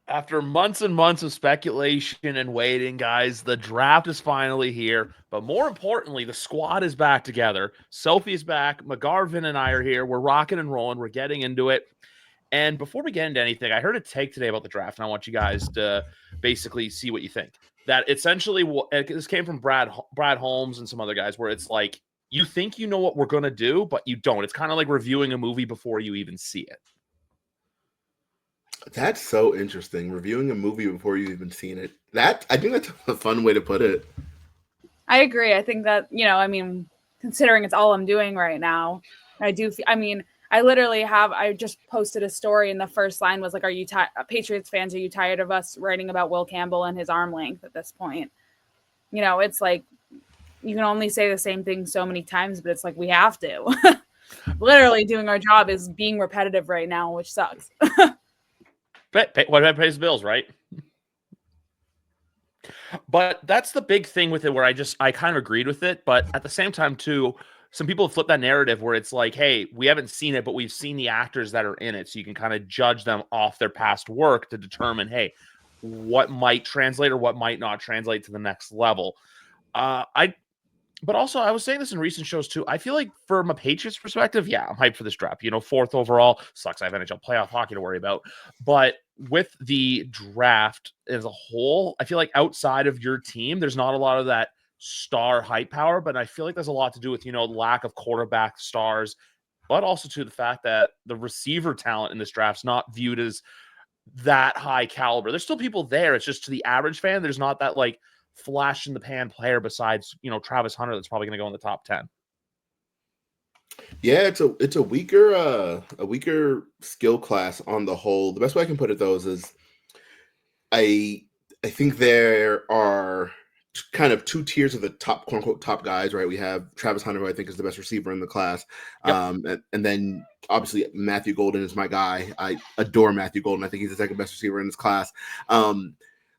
After months and months of speculation and waiting, guys, the draft is finally here. But more importantly, the squad is back together. Sophie's back. McGarvin and I are here. We're rocking and rolling. We're getting into it. And before we get into anything, I heard a take today about the draft, and I want you guys to basically see what you think. That essentially, this came from Brad Holmes and some other guys, where it's like you think you know what we're gonna do, but you don't. It's kind of like reviewing a movie before you even see it. That's so interesting. Reviewing a movie before you've even seen it. I think that's a fun way to put it. I agree. I think that, considering it's all I'm doing right now, I just posted a story and the first line was like, are you Patriots fans, are you tired of us writing about Will Campbell and his arm length at this point? It's like, you can only say the same thing so many times, but it's like, we have to. Literally doing our job is being repetitive right now, which sucks. What pays the bills, right? But that's the big thing with it, where I kind of agreed with it, but at the same time too, some people flip that narrative where it's like, hey, we haven't seen it, but we've seen the actors that are in it, so you can kind of judge them off their past work to determine, hey, what might translate or what might not translate to the next level. But also, I was saying this in recent shows too. I feel like from a Patriots perspective, yeah, I'm hyped for this draft. 4th overall. Sucks I have NHL playoff hockey to worry about. But with the draft as a whole, I feel like outside of your team, there's not a lot of that star hype power. But I feel like there's a lot to do with, the lack of quarterback stars, but also to the fact that the receiver talent in this draft is not viewed as that high caliber. There's still people there. It's just to the average fan, there's not that like flash in the pan player besides Travis Hunter that's probably going to go in the top 10. Yeah, it's a weaker skill class on the whole. The best way I can put it though is I think there are kind of two tiers of the top, quote unquote, top guys, right? We have Travis Hunter, who I think is the best receiver in the class. Yep. And then obviously Matthew Golden is my guy. I adore Matthew Golden. I think he's the second best receiver in this class.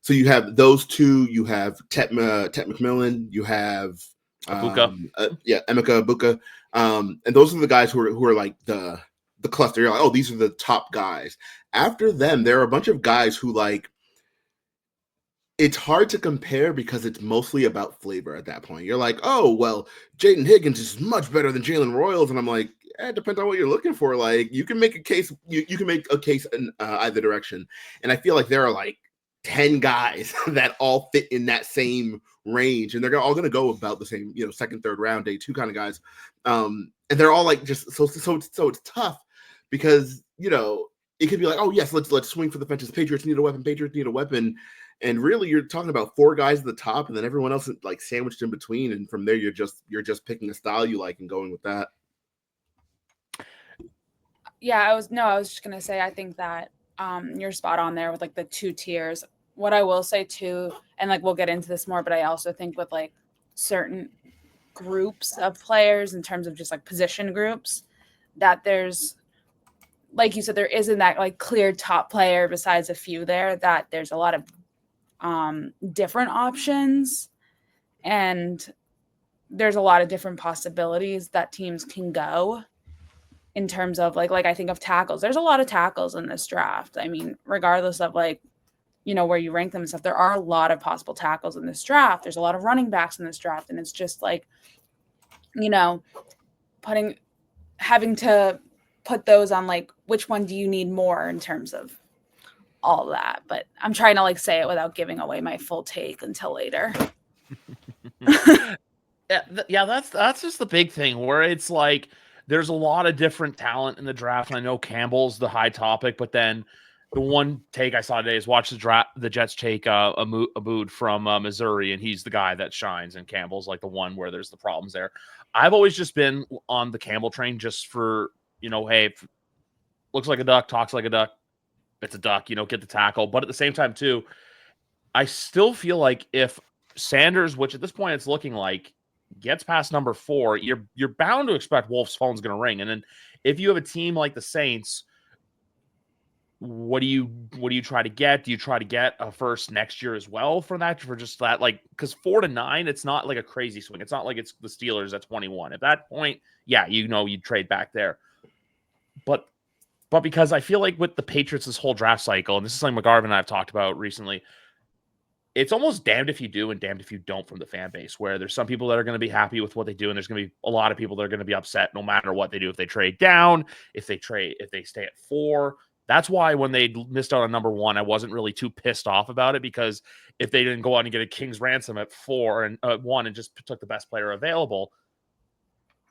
So you have those two. You have Tet McMillan. You have Emeka Ibuka. And those are the guys who are like the cluster. You're like, oh, these are the top guys. After them, there are a bunch of guys who like. It's hard to compare because it's mostly about flavor at that point. You're like, oh, well, Jaden Higgins is much better than Jalen Royals. And I'm like, it depends on what you're looking for. Like, you can make a case. You can make a case in either direction. And I feel like there are like 10 guys that all fit in that same range. And they're all going to go about the same, second, third round, day two kind of guys. And they're all like just so it's tough because, it could be like, oh, yes, let's swing for the fences. Patriots need a weapon. And really, you're talking about 4 guys at the top, and then everyone else is like sandwiched in between. And from there, you're just picking a style you like and going with that. Yeah, I was just gonna say, I think that you're spot on there with like the 2 tiers. What I will say too, and like we'll get into this more, but I also think with like certain groups of players in terms of just like position groups, that there's, like you said, there isn't that like clear top player besides a few there, that there's a lot of different options, and there's a lot of different possibilities that teams can go in terms of like I think of tackles. There's a lot of tackles in this draft. I mean, regardless of like, where you rank them and stuff, there are a lot of possible tackles in this draft. There's a lot of running backs in this draft, and it's just like, having to put those on like, which one do you need more in terms of all that. But I'm trying to like say it without giving away my full take until later. Yeah, that's just the big thing where it's like there's a lot of different talent in the draft. And I know Campbell's the high topic, but then the one take I saw today is watch the Jets take Aboud from Missouri, and he's the guy that shines, and Campbell's like the one where there's the problems there. I've always just been on the Campbell train just for, hey, looks like a duck, talks like a duck. It's a duck, get the tackle. But at the same time, too, I still feel like if Sanders, which at this point it's looking like, gets past number 4, you're bound to expect Wolf's phone's going to ring. And then if you have a team like the Saints, what do you try to get? Do you try to get a first next year as well for just that? Like, because 4 to 9, it's not like a crazy swing. It's not like it's the Steelers at 21. At that point, yeah, you'd trade back there. But But because I feel like with the Patriots, this whole draft cycle, and this is something McGarvin and I have talked about recently, it's almost damned if you do and damned if you don't from the fan base, where there's some people that are going to be happy with what they do, and there's going to be a lot of people that are going to be upset no matter what they do. If they trade down, if they stay at 4. That's why when they missed out on number 1, I wasn't really too pissed off about it, because if they didn't go out and get a king's ransom at 4 and 1 and just took the best player available,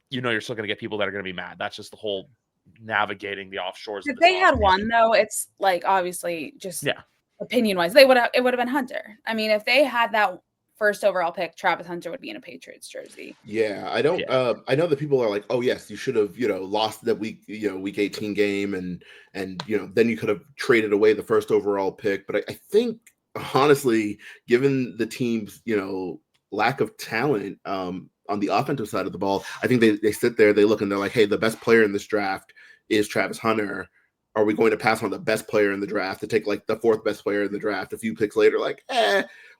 you're still going to get people that are going to be mad. That's just the whole navigating the offshores. If they had won, though, it's like obviously just opinion wise, it would have been Hunter. I mean, if they had that first overall pick, Travis Hunter would be in a Patriots jersey. Yeah, I don't. I know that people are like, "Oh yes, you should have, lost that week 18 game, and then you could have traded away the first overall pick." But I think honestly, given the team's lack of talent on the offensive side of the ball, I think they sit there, they look, and they're like, "Hey, the best player in this draft is Travis Hunter. Are we going to pass on the best player in the draft to take like the 4th best player in the draft a few picks later? Like,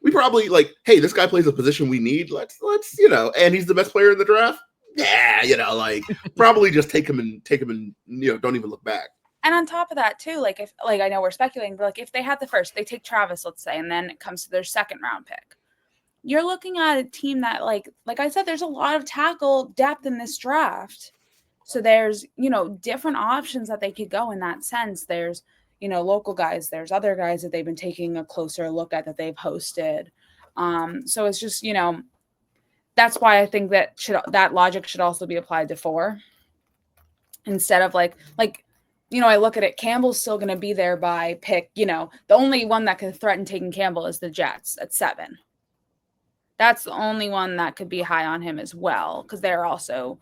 we probably like, hey, this guy plays a position we need. Let's and he's the best player in the draft. Yeah, like probably just take him and don't even look back." And on top of that too, like if I know we're speculating, but like if they had the first, they take Travis, let's say, and then it comes to their 2nd round pick. You're looking at a team that like I said, there's a lot of tackle depth in this draft. So there's, different options that they could go in that sense. There's, local guys. There's other guys that they've been taking a closer look at that they've hosted. So it's just, that's why I think that logic should also be applied to 4 instead of like, I look at it, Campbell's still going to be there by pick, the only one that could threaten taking Campbell is the Jets at 7. That's the only one that could be high on him as well, because they're also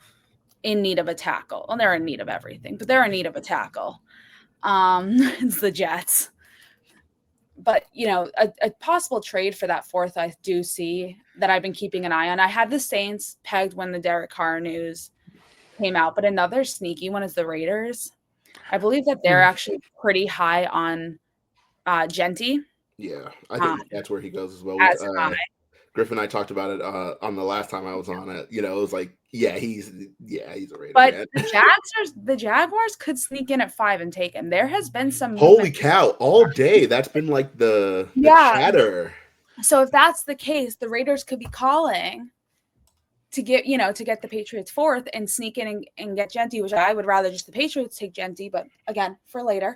in need of a tackle. Well, they're in need of everything, but they're in need of a tackle. It's the Jets. But, a possible trade for that 4th, I do see that I've been keeping an eye on. I had the Saints pegged when the Derek Carr news came out, but another sneaky one is the Raiders. I believe that they're actually pretty high on Genty. Yeah, I think that's where he goes as well. Griffin and I talked about it on the last time I was on it. It was like, he's a Raider. But man. the Jaguars could sneak in at 5 and take him. There has been some holy cow, all day. That's been like the chatter. So if that's the case, the Raiders could be calling to get the Patriots 4th and sneak in and get Genty, which I would rather just the Patriots take Genty, but again, for later.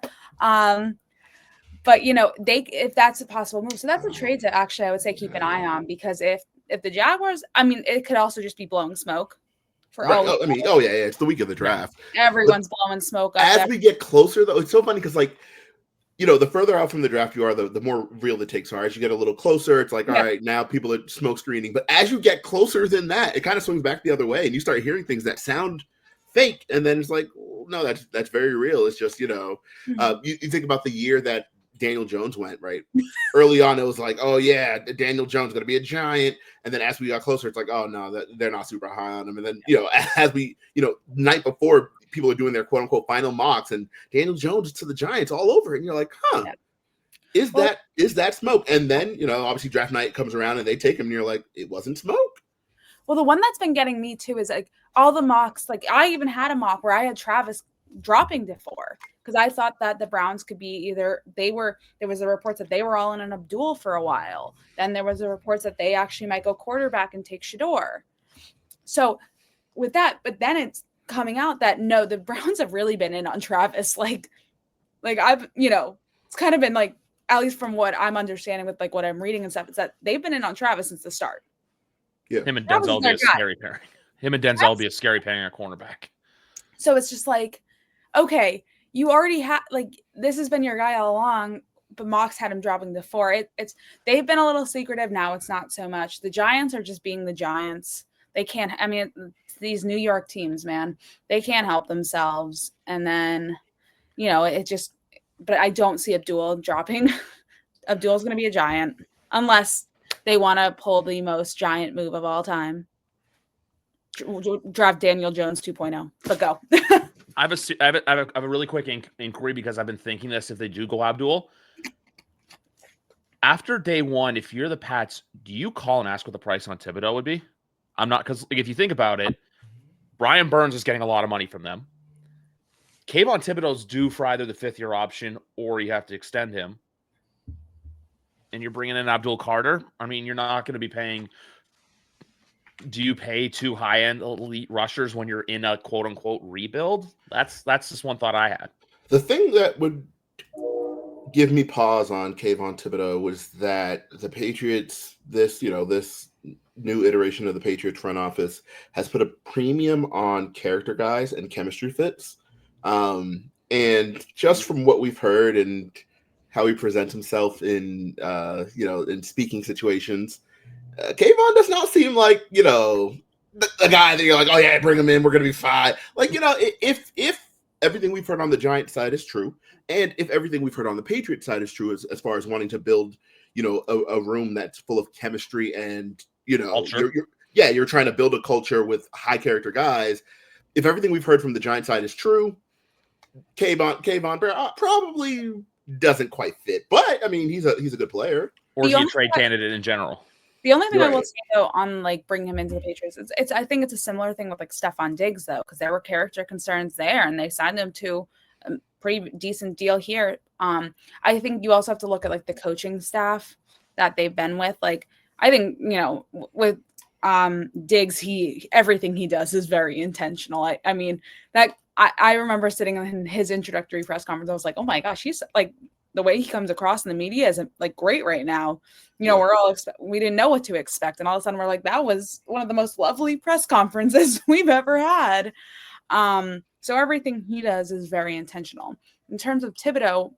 But if that's a possible move, so that's a trade to actually I would say keep an eye on, because if the Jaguars, I mean, it could also just be blowing smoke for all. It's the week of the draft. Everyone's blowing smoke up as we get closer, though. It's so funny because the further out from the draft you are, the more real the takes are. As you get a little closer, it's like, all right, now people are smoke screening. But as you get closer than that, it kind of swings back the other way, and you start hearing things that sound fake, and then it's like, no, that's very real. It's just you think about the year that Daniel Jones went, right? Early on, it was like, oh yeah, Daniel Jones going to be a giant. And then as we got closer, it's like, oh no, they're not super high on him. And then, as we, night before, people are doing their quote unquote final mocks, and Daniel Jones to the Giants all over it. And you're like, is that smoke? And then, obviously draft night comes around and they take him and you're like, it wasn't smoke. Well, the one that's been getting me too is like all the mocks. Like I even had a mock where I had Travis dropping to 4. Because I thought that the Browns could be there was a report that they were all in an Abdul for a while. Then there was a report that they actually might go quarterback and take Shador. So with that, but then it's coming out that no, the Browns have really been in on Travis. Like I've, it's kind of been like, at least from what I'm understanding with like what I'm reading and stuff, it's that they've been in on Travis since the start. Yeah. Him and Denzel be a scary pairing. Him and Denzel be a scary pairing at cornerback. So it's just like, okay, you already had this has been your guy all along, but Mox had him dropping to 4. They've been a little secretive now. It's not so much. The Giants are just being the Giants. They can't. I mean, these New York teams, man, they can't help themselves. And then, it just. But I don't see Abdul dropping. Abdul's going to be a Giant unless they want to pull the most giant move of all time. Draft Daniel Jones 2.0. But go. I have a really quick inquiry because I've been thinking this. If they do go Abdul, after day 1, if you're the Pats, do you call and ask what the price on Thibodeau would be? I'm not, because if you think about it, Brian Burns is getting a lot of money from them. Kayvon Thibodeau's due for either the 5th-year option or you have to extend him. And you're bringing in Abdul Carter. I mean, you're not going to be paying. Do you pay 2 high-end elite rushers when you're in a quote-unquote rebuild? That's just one thought I had. The thing that would give me pause on Kayvon Thibodeau was that the Patriots, this new iteration of the Patriots front office, has put a premium on character guys and chemistry fits. And just from what we've heard and how he presents himself in in speaking situations, Kayvon does not seem like the guy that you're like, oh yeah, bring him in, we're gonna be fine. Like, if everything we've heard on the Giants side is true, and if everything we've heard on the Patriots side is true, as far as wanting to build a room that's full of chemistry and you're trying to build a culture with high character guys. If everything we've heard from the Giants side is true, Kayvon probably doesn't quite fit, but I mean he's a good player. Or is he a trade candidate in general? The only thing I will say though on like bringing him into the Patriots, it's I think it's a similar thing with like Stephon Diggs though, because there were character concerns there, and they signed him to a pretty decent deal here. I think you also have to look at like the coaching staff that they've been with. Like I think with Diggs, everything he does is very intentional. I mean that I remember sitting in his introductory press conference. I was like, oh my gosh, he's like. The way he comes across in the media isn't like great right now. We're all we didn't know what to expect, and all of a sudden we're like, that was one of the most lovely press conferences we've ever had. So everything he does is very intentional. In terms of Thibodeau,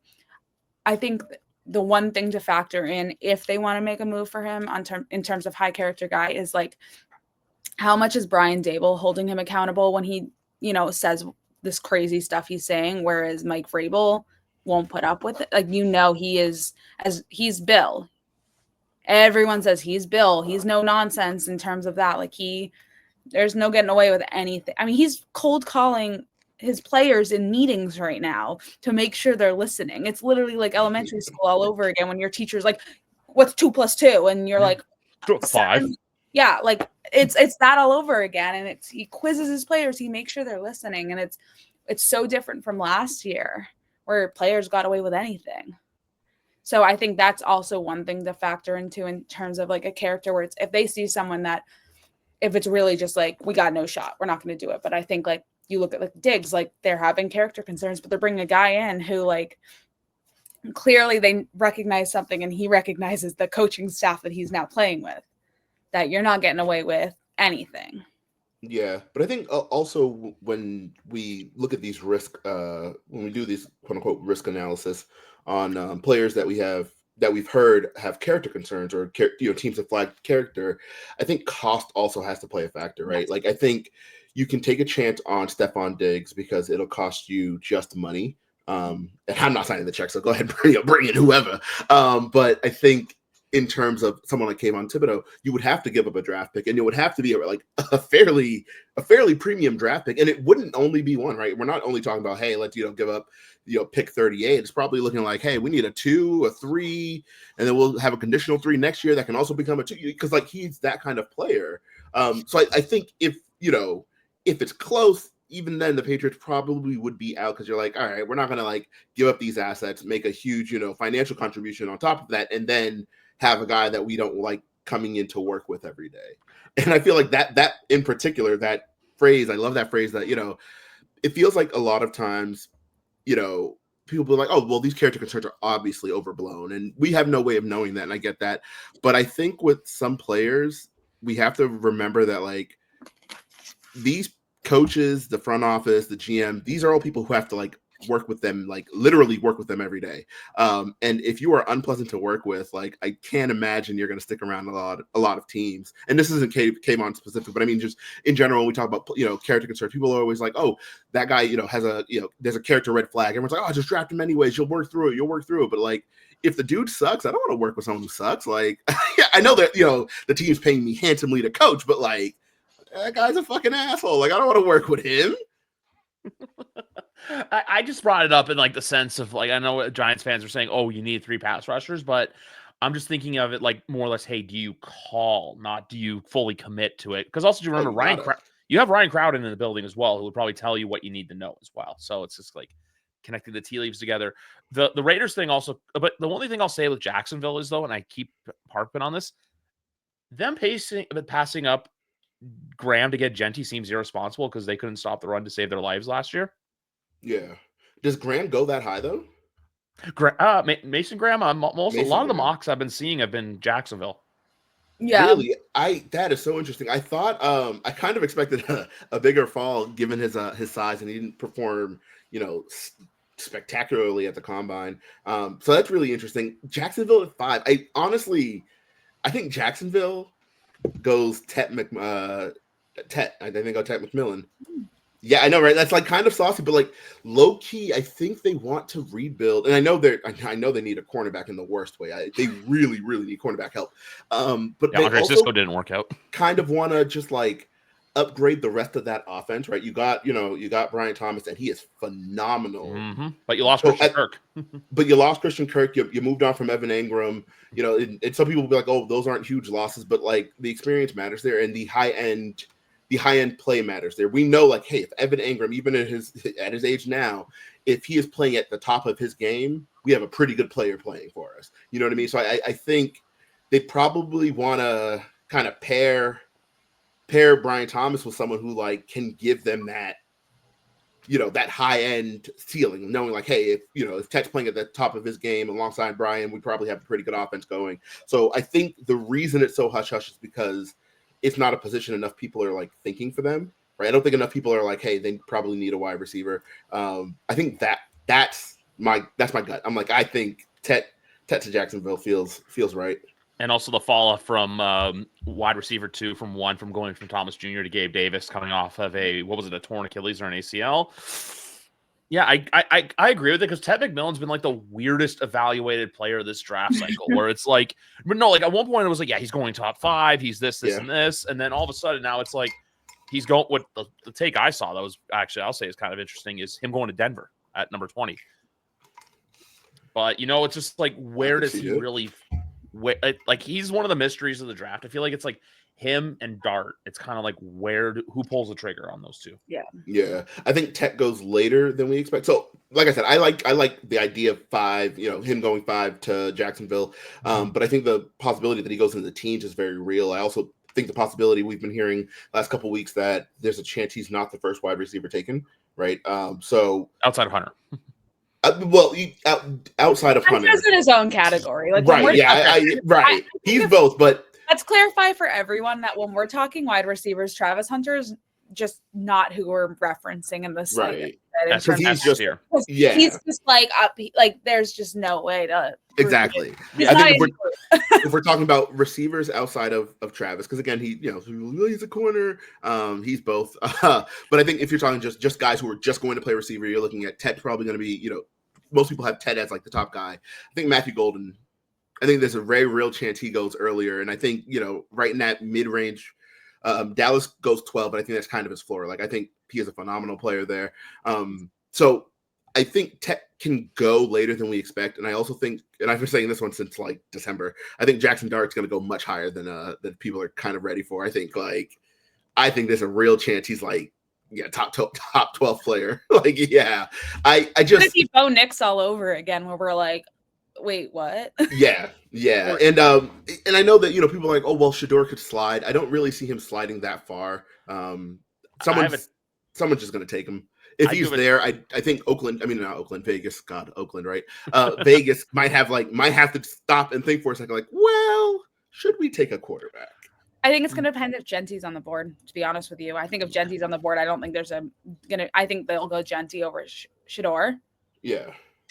I think the one thing to factor in if they want to make a move for him in terms of high character guy is like, how much is Brian Dable holding him accountable when he says this crazy stuff he's saying, whereas Mike Vrabel won't put up with it. Like, he's Bill. Everyone says he's Bill. He's no nonsense in terms of that. Like there's no getting away with anything. I mean, he's cold calling his players in meetings right now to make sure they're listening. It's literally like elementary school all over again when your teacher's like, what's 2 + 2? And you're like 5. Yeah. Like it's that all over again. And he quizzes his players. He makes sure they're listening. And it's so different from last year, where players got away with anything. So I think that's also one thing to factor into in terms of like a character where if they see someone that, if it's really just like, we got no shot, we're not going to do it. But I think like you look at like Diggs, like they're having character concerns, but they're bringing a guy in who like clearly they recognize something, and he recognizes the coaching staff that he's now playing with, that you're not getting away with anything. Yeah, but I think also when we look at these when we do these quote unquote risk analysis on players that we've heard have character concerns or teams have flagged character, I think cost also has to play a factor, right? Like I think you can take a chance on Stephon Diggs because it'll cost you just money. And I'm not signing the check, so go ahead and bring in whoever. But I think in terms of someone like Kayvon Thibodeau, you would have to give up a draft pick, and it would have to be like a fairly premium draft pick. And it wouldn't only be one, right? We're not only talking about, hey, let's give up pick 38. It's probably looking like, hey, we need a 2, a 3, and then we'll have a conditional 3 next year that can also become a 2, because like he's that kind of player. So I think if it's close, even then the Patriots probably would be out, because you're like, all right, we're not gonna like give up these assets, make a huge financial contribution on top of that, and then have a guy that we don't like coming in to work with every day. And I feel like that in particular, that phrase, I love that phrase, that it feels like a lot of times people be like, oh, well, these character concerns are obviously overblown, and we have no way of knowing that, and I get that. But I think with some players, we have to remember that like these coaches, the front office, the GM, these are all people who have to like work with them, like literally work with them every day. And if you are unpleasant to work with, like I can't imagine you're going to stick around a lot of teams. And this isn't Kayvon specific, but I mean just in general, when we talk about character concerns, people are always like, oh, that guy has a there's a character red flag. Everyone's like, oh, just draft him anyways. You'll work through it. But like, if the dude sucks, I don't want to work with someone who sucks. Like, I know that the team's paying me handsomely to coach, but like, that guy's a fucking asshole. Like, I don't want to work with him. I just brought it up in like the sense of like, I know Giants fans are saying, oh, you need 3 pass rushers, but I'm just thinking of it like more or less, hey, do you call, not do you fully commit to it? Because also, do you remember You have Ryan Crowden in the building as well, who would probably tell you what you need to know as well. So it's just like connecting the tea leaves together. The Raiders thing also, but the only thing I'll say with Jacksonville is though, and I keep harping on this, them passing up Graham to get Genty seems irresponsible because they couldn't stop the run to save their lives last year. Yeah. Does Graham go that high though? Mason Graham, a lot of the mocks I've been seeing have been Jacksonville. Yeah. Really? That is so interesting. I thought I kind of expected a bigger fall given his size, and he didn't perform, spectacularly at the combine. So that's really interesting. Jacksonville at 5. I think Jacksonville goes Tet. I think they go Tet McMillan. Yeah, I know, right? That's like kind of saucy, but like low key, I think they want to rebuild. And I know they need a cornerback in the worst way. They really, really need cornerback help. But they Andre also Cisco didn't work out. Kind of want to just like upgrade the rest of that offense, right? You got Brian Thomas, and he is phenomenal. Mm-hmm. But you lost Christian Kirk. But you lost Christian Kirk. You moved on from Evan Ingram. And some people will be like, "Oh, those aren't huge losses," but like the experience matters there, and the high end play matters there. We know, like, hey, if Evan Ingram, even at his age now, if he is playing at the top of his game, we have a pretty good player playing for us. You know what I mean? So I think they probably want to kind of pair Brian Thomas with someone who like can give them that, that high end ceiling, knowing like, hey, if Tet's playing at the top of his game alongside Brian, we probably have a pretty good offense going. So I think the reason it's so hush hush is because it's not a position enough people are like thinking for them, right? I don't think enough people are like, hey, they probably need a wide receiver. I think that's my gut. I'm like, I think Tet to Jacksonville feels right. And also the fall off from wide receiver 2 from going from Thomas Jr. to Gabe Davis, coming off of a torn Achilles or an ACL. Yeah, I agree with it because Ted McMillan's been like the weirdest evaluated player of this draft cycle, where it's like, but no, like at one point it was like, yeah, he's going top 5, he's this, and this, and then all of a sudden now it's like he's going. What the take I saw that was actually, I'll say, is kind of interesting is him going to Denver at number 20. But it's just like, where does he really? Like he's one of the mysteries of the draft. I feel like it's like him and Dart. It's kind of like who pulls the trigger on those two. Yeah. I think Tech goes later than we expect. So, like I said, I like the idea of 5. Him going 5 to Jacksonville. But I think the possibility that he goes into the teens is very real. I also think the possibility we've been hearing last couple of weeks that there's a chance he's not the first wide receiver taken. Right. So outside of Hunter. Outside of Hunter, Hunter's in his own category. Like, right? Yeah, right. He's both, but let's clarify for everyone that when we're talking wide receivers, Travis Hunter is just not who we're referencing in this. Right. Because he's just here. Yeah, he's just like up. Like, there's just no way to exactly. I think if we're talking about receivers outside of Travis, because again, he's a corner. He's both. But I think if you're talking just guys who are just going to play receiver, you're looking at Ted's probably going to be. Most people have Ted as like the top guy. I think Matthew Golden. I think there's a very real chance he goes earlier, and I think right in that mid range. Dallas goes 12, but I think that's kind of his floor. Like, I think he is a phenomenal player there. So I think Tech can go later than we expect. And I also think, and I've been saying this one since like December, I think Jackson Dart's going to go much higher than people are kind of ready for. I think there's a real chance he's like, top 12 player. Like, yeah, I just see Bo Nix all over again, where we're like, wait, what? Yeah. And I know that people are like, oh well, Shador could slide. I don't really see him sliding that far. Someone's just gonna take him. If he's there, I think Vegas, right? Vegas might have to stop and think for a second, like, well, should we take a quarterback? I think it's going to depend if Genty's on the board, to be honest with you. I think if Genty's on the board, I don't think I think they'll go Genty over Shador. Yeah.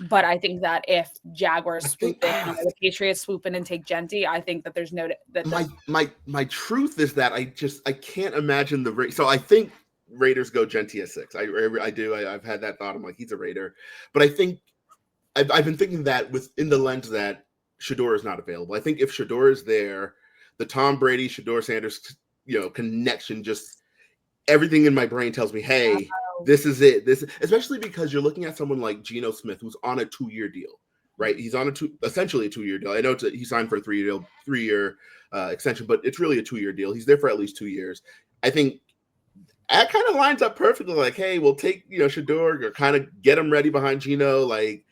But I think that if Jaguars swoop in, or the Patriots swoop in and take Genty, I think that there's my truth is that I can't imagine so I think Raiders go Genty at 6. I do. I've had that thought. I'm like, he's a Raider, but I think I've been thinking that within the lens that Shador is not available. I think if Shador is there, the Tom Brady, Shador Sanders, connection, just everything in my brain tells me, hey, this is it. Especially because you're looking at someone like Geno Smith, who's on a 2-year deal, right? He's on essentially a 2-year deal. I know he signed for a 3-year extension, but it's really a 2-year deal. He's there for at least 2 years. I think that kind of lines up perfectly. Like, hey, we'll take Shador or kind of get him ready behind Gino, like,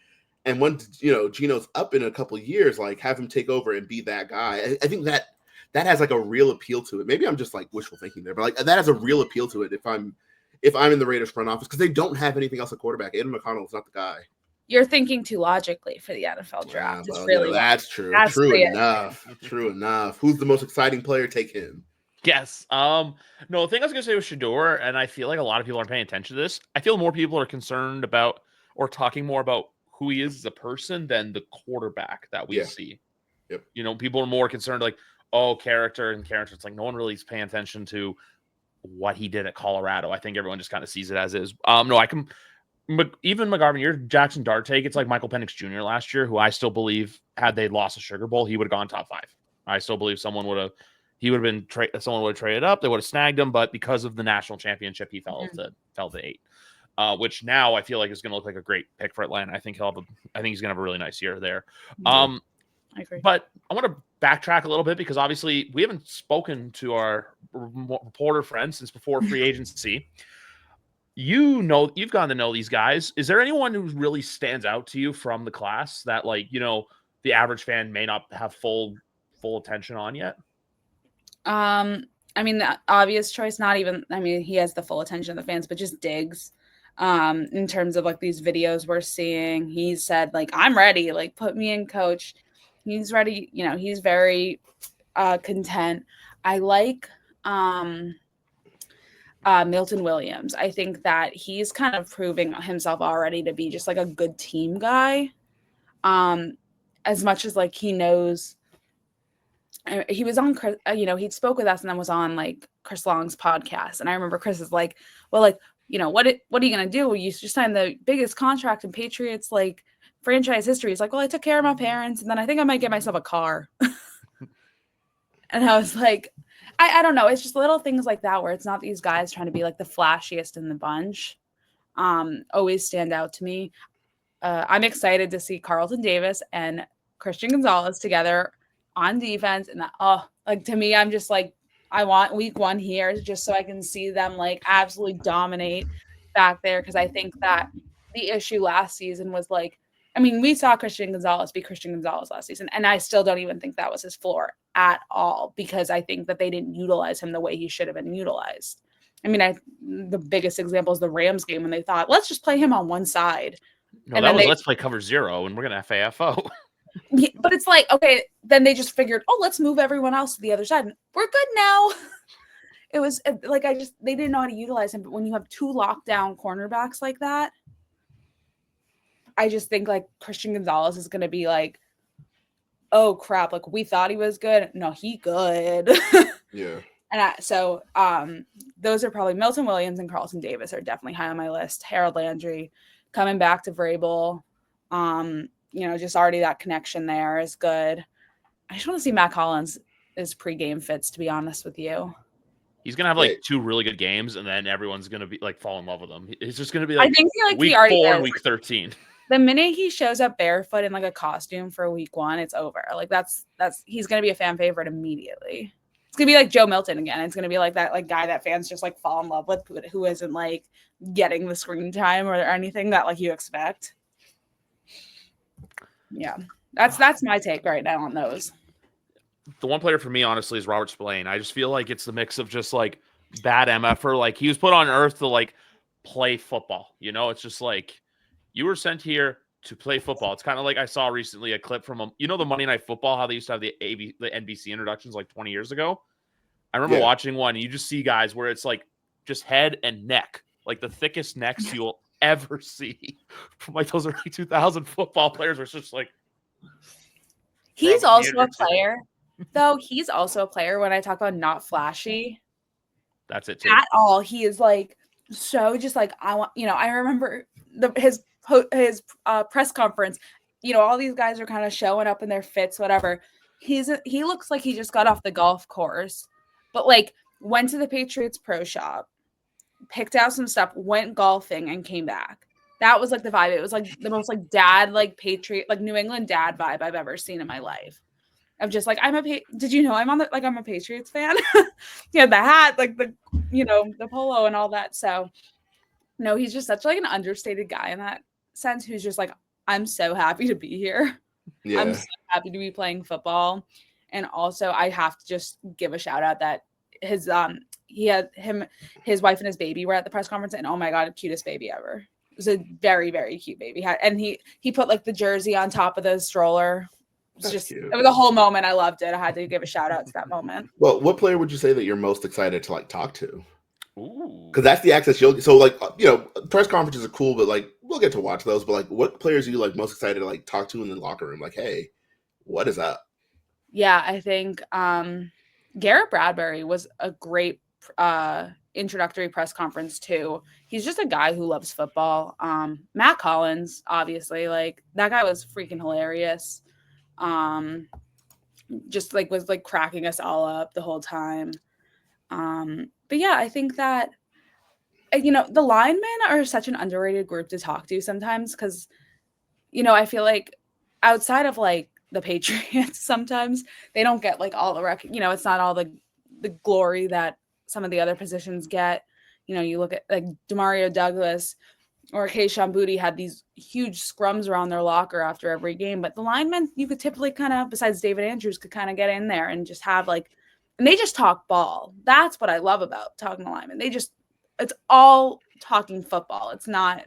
and once Gino's up in a couple of years, like have him take over and be that guy. I think that has like a real appeal to it. Maybe I'm just like wishful thinking there, but like that has a real appeal to it if I'm in the Raiders front office because they don't have anything else at quarterback. Aiden McConnell is not the guy. You're thinking too logically for the NFL draft. Well, really that's true. That's true enough. True enough. Who's the most exciting player? Take him. Yes. No, the thing I was gonna say was Shador, and I feel like a lot of people aren't paying attention to this. I feel more people are concerned about or talking more about who he is as a person than the quarterback that we see. Yep. People are more concerned like, oh, character. It's like no one really is paying attention to what he did at Colorado. I think everyone just kind of sees it as is. No, I can even McGarvin, your Jackson Dart take, it's like Michael Penix Jr. last year, who I still believe had they lost a Sugar Bowl, he would have gone top 5. I still believe someone would have traded up, they would have snagged him, but because of the national championship, he fell to 8. Which now I feel like is going to look like a great pick for Atlanta. I think he's going to have a really nice year there. I agree. But I want to backtrack a little bit because obviously we haven't spoken to our reporter friends since before free agency. You've gotten to know these guys. Is there anyone who really stands out to you from the class that the average fan may not have full attention on yet? I mean, the obvious choice, he has the full attention of the fans, but just Diggs. In terms of like these videos we're seeing, he said like, I'm ready, like put me in, coach. He's ready. He's very content. I like Milton Williams. I think that he's kind of proving himself already to be just like a good team guy. As much as like he knows, he was on, he spoke with us and then was on like Chris Long's podcast. And I remember Chris is like, well, like, what are you going to do? You just signed the biggest contract in Patriots, like franchise history. He's like, well, I took care of my parents and then I think I might get myself a car. And I was like, I don't know. It's just little things like that where it's not these guys trying to be like the flashiest in the bunch. Always stand out to me. I'm excited to see Carlton Davis and Christian Gonzalez together on defense. And that, to me, I'm just like, I want week 1 here just so I can see them like absolutely dominate back there. Cause I think that the issue last season was like, we saw Christian Gonzalez be Christian Gonzalez last season. And I still don't even think that was his floor at all, because I think that they didn't utilize him the way he should have been utilized. The biggest example is the Rams game when they thought, let's just play him on one side. No, and that was let's play cover 0 and we're going to FAFO. Yeah, but it's like, okay, then they just figured, let's move everyone else to the other side. And we're good now. It was like, they didn't know how to utilize him. But when you have 2 lockdown cornerbacks like that, I just think like Christian Gonzalez is going to be like, oh crap, like we thought he was good. No, he good. Yeah. And so those are probably Milton Williams and Carlton Davis are definitely high on my list. Harold Landry coming back to Vrabel. Just already that connection there is good. I just want to see Matt Collins' pregame fits, to be honest with you. He's going to have like 2 really good games and then everyone's going to be like fall in love with him. It's just going to be like, I think week 4 and week 13. The minute he shows up barefoot in like a costume for week 1, it's over. Like that's he's going to be a fan favorite immediately. It's going to be like Joe Milton again. It's going to be like that like guy that fans just like fall in love with, who isn't like getting the screen time or anything that like you expect. Yeah. That's my take right now on those. The one player for me, honestly, is Robert Spillane. I just feel like it's the mix of just like bad MFer. Like he was put on earth to like play football. It's just like you were sent here to play football. It's kind of like I saw recently a clip from the Monday Night Football, how they used to have the NBC introductions like 20 years ago. I remember watching one, and you just see guys where it's like just head and neck, like the thickest necks you'll ever see from like those early 2000 football players. Where it's just like he's also a player, though. He's also a player. When I talk about not flashy, that's it too. At all. He is like so just like I want. I remember his press conference. All these guys are kind of showing up in their fits, whatever. He looks like he just got off the golf course, but like went to the Patriots pro shop, picked out some stuff, went golfing, and came back. That was like the vibe. It was like the most like dad, like Patriot, like New England dad vibe I've ever seen in my life. of just like, did you know I'm I'm a Patriots fan? Yeah, the hat, like the polo and all that. So no, he's just such like an understated guy in that sense, who's just like, I'm so happy to be here. I'm Yeah. so happy to be playing football. And also I have to just give a shout out that his his wife and his baby were at the press conference, and oh my God, cutest baby ever. It was a very, very cute baby. And he put like the jersey on top of the stroller. It was a whole moment. I loved it. I had to give a shout out to that moment. Well, what player would you say that you're most excited to like talk to? Ooh. Because that's the access you'll. So like, press conferences are cool, but like we'll get to watch those. But like, what players are you like most excited to like talk to in the locker room? Like, hey, what is up? Yeah, I think Garrett Bradbury was a great introductory press conference too. He's just a guy who loves football. Matt Collins, obviously, like that guy was freaking hilarious. Just like was like cracking us all up the whole time. But yeah, I think that the linemen are such an underrated group to talk to sometimes, because I feel like outside of like the Patriots, sometimes they don't get like all the it's not all the glory that some of the other positions get. You look at like Demario Douglas or Keishawn Boutte had these huge scrums around their locker after every game, but the linemen, you could typically kind of, besides David Andrews, could kind of get in there and just have like, and they just talk ball. That's what I love about talking to linemen. It's all talking football. It's not,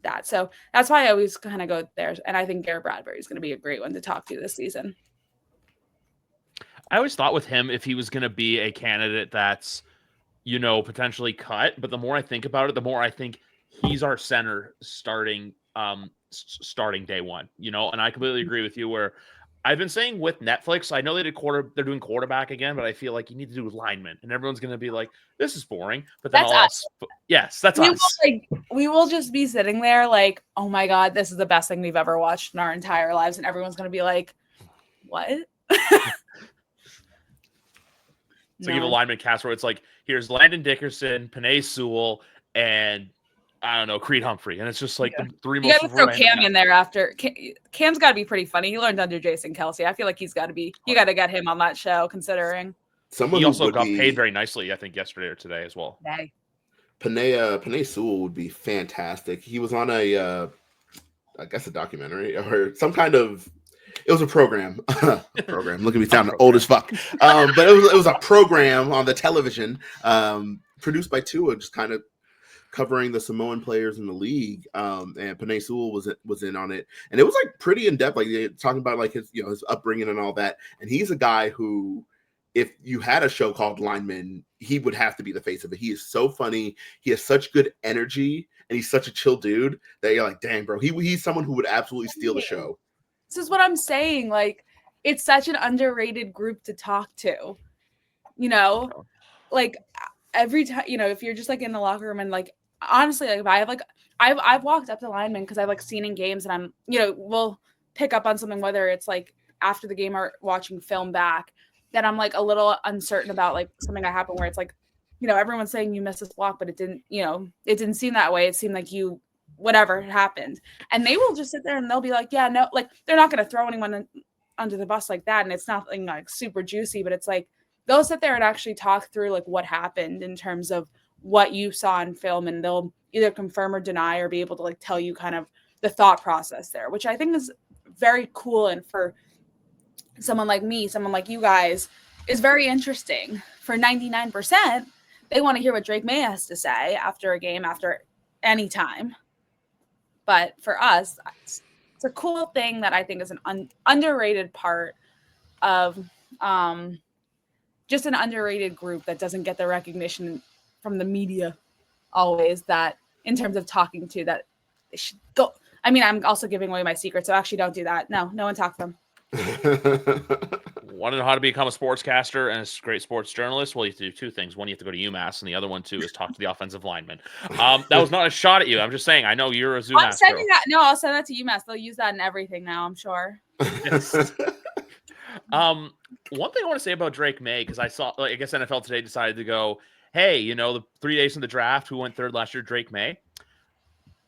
that. So that's why I always kind of go there. And I think Garrett Bradbury is going to be a great one to talk to this season. I always thought with him, if he was going to be a candidate that's, potentially cut, but the more I think about it, the more I think he's our center starting day one, and I completely agree with you where I've been saying with Netflix, I know they're doing quarterback again, but I feel like you need to do lineman, and everyone's going to be like, this is boring, but then yes, that's us. We will just be sitting there like, oh my God, this is the best thing we've ever watched in our entire lives. And everyone's going to be like, what? So give a lineman cast where it's like, here's Landon Dickerson, Penei Sewell, and I don't know, Creed Humphrey. And it's just like the three most. You got to throw Cam in there after. Cam's got to be pretty funny. He learned under Jason Kelsey. I feel like he's got to be, you got to get him on that show, considering. He also got paid very nicely, I think, yesterday or today as well. Today. Penei Sewell would be fantastic. He was on I guess a documentary or some kind of. It was a program. Look at me sounding old as fuck. But it was a program on the television, produced by Tua, just kind of covering the Samoan players in the league. And Penei Sewell was in on it, and it was like pretty in depth, like talking about like his his upbringing and all that. And he's a guy who, if you had a show called Lineman, he would have to be the face of it. He is so funny. He has such good energy, and he's such a chill dude that you're like, dang, bro. He's someone who would absolutely steal the show. This is what I'm saying. Like, it's such an underrated group to talk to, like every time, if you're just like in the locker room and like, honestly, like if I have like, I've walked up to linemen because I've like seen in games and I'm, we'll pick up on something, whether it's like after the game or watching film back, that I'm like a little uncertain about like something that happened where it's like, everyone's saying you missed this block, but it didn't, it didn't seem that way. It seemed like whatever happened, and they will just sit there and they'll be like, yeah, no, like they're not going to throw anyone under the bus like that. And it's nothing like super juicy, but it's like, they'll sit there and actually talk through like what happened in terms of what you saw in film. And they'll either confirm or deny, or be able to like tell you kind of the thought process there, which I think is very cool. And for someone like me, someone like you guys, is very interesting. For 99%, they want to hear what Drake May has to say after a game, after any time. But for us, it's a cool thing that I think is an underrated part of just an underrated group that doesn't get the recognition from the media always, that in terms of talking to, that they should go. I mean, I'm also giving away my secret, so actually don't do that. No one talk to them. Want to know how to become a sportscaster and a great sports journalist? Well, you have to do two things. One, you have to go to UMass, and the other one, too, is talk to the offensive lineman. That was not a shot at you. I'm just saying, I know you're a UMass. I'm sending that. No, I'll send that to UMass. They'll use that in everything now, I'm sure. Yes. One thing I want to say about Drake May, because I saw, I guess NFL Today decided to go, hey, the 3 days in the draft, who went third last year? Drake May.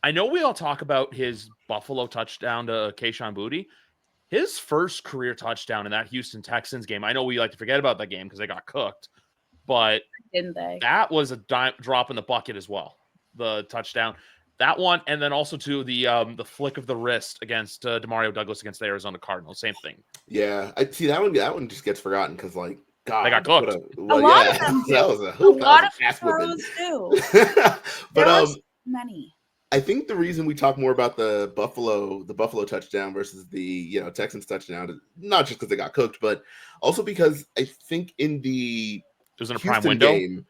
I know we all talk about his Buffalo touchdown to Keishawn Boutte. His first career touchdown in that Houston Texans game. I know we like to forget about that game because they got cooked, but Didn't they? that was a drop in the bucket as well. The touchdown, that one, and then also to the flick of the wrist against Demario Douglas against the Arizona Cardinals. Same thing. Yeah, I see that one. That one just gets forgotten because, like, God, They got cooked. A lot of them do. that was A lot of ass whipping. throws too. But There are so many. I think the reason we talk more about the Buffalo touchdown versus the Texans touchdown is not just because they got cooked, but also because I think in the It was in a Houston prime window. game,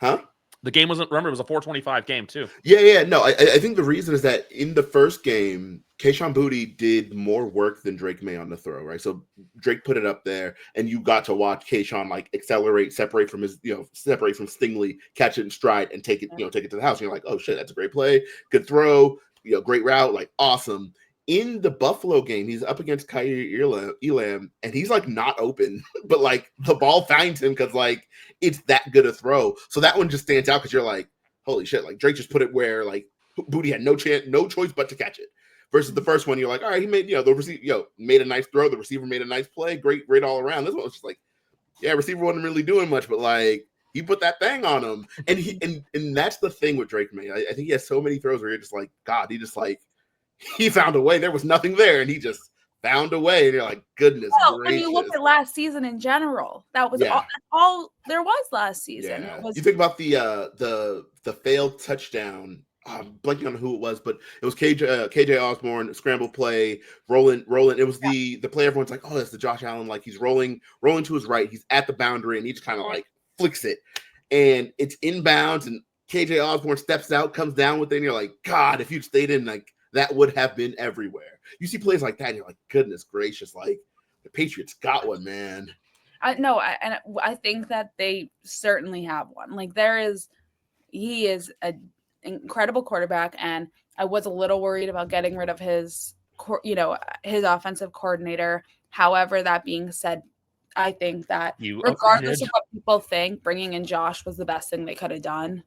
huh? The game wasn't. Remember, it was a 4:25 game too. Yeah. No, I think the reason is that in the first game, Kayshon Boutte did more work than Drake May on the throw, right? So Drake put it up there, and you got to watch Kayshon like accelerate, separate from Stingley, catch it in stride, and take it to the house. And you're like, oh shit, that's a great play, good throw, great route, like awesome. In the Buffalo game, he's up against Kaiir Elam, and he's like not open, but like the ball finds him because like it's that good a throw. So that one just stands out because you're like, holy shit, like Drake just put it where like Boutte had no choice but to catch it. Versus the first one, you're like, all right, he made the receiver made a nice throw, the receiver made a nice play, great all around. This one was just like, yeah, receiver wasn't really doing much, but like he put that thing on him, and that's the thing with Drake May. I think he has so many throws where you're just like, God, he found a way. There was nothing there, and he just found a way. And you're like, goodness gracious. When you look at last season in general, that was all there was last season. Yeah. You think about the failed touchdown. I'm blanking on who it was, but it was KJ Osborne, scramble play, rolling. It was the play everyone's like, oh, that's the Josh Allen. Like he's rolling to his right. He's at the boundary, and he just kind of like flicks it, and it's inbounds, and KJ Osborne steps out, comes down with it, and you're like, God, if you'd stayed in, like that would have been everywhere. You see plays like that, and you're like, goodness gracious, like the Patriots got one, man. I think that they certainly have one. Like he is an incredible quarterback, and I was a little worried about getting rid of his offensive coordinator. However, that being said, I think that regardless of what people think, bringing in Josh was the best thing they could have done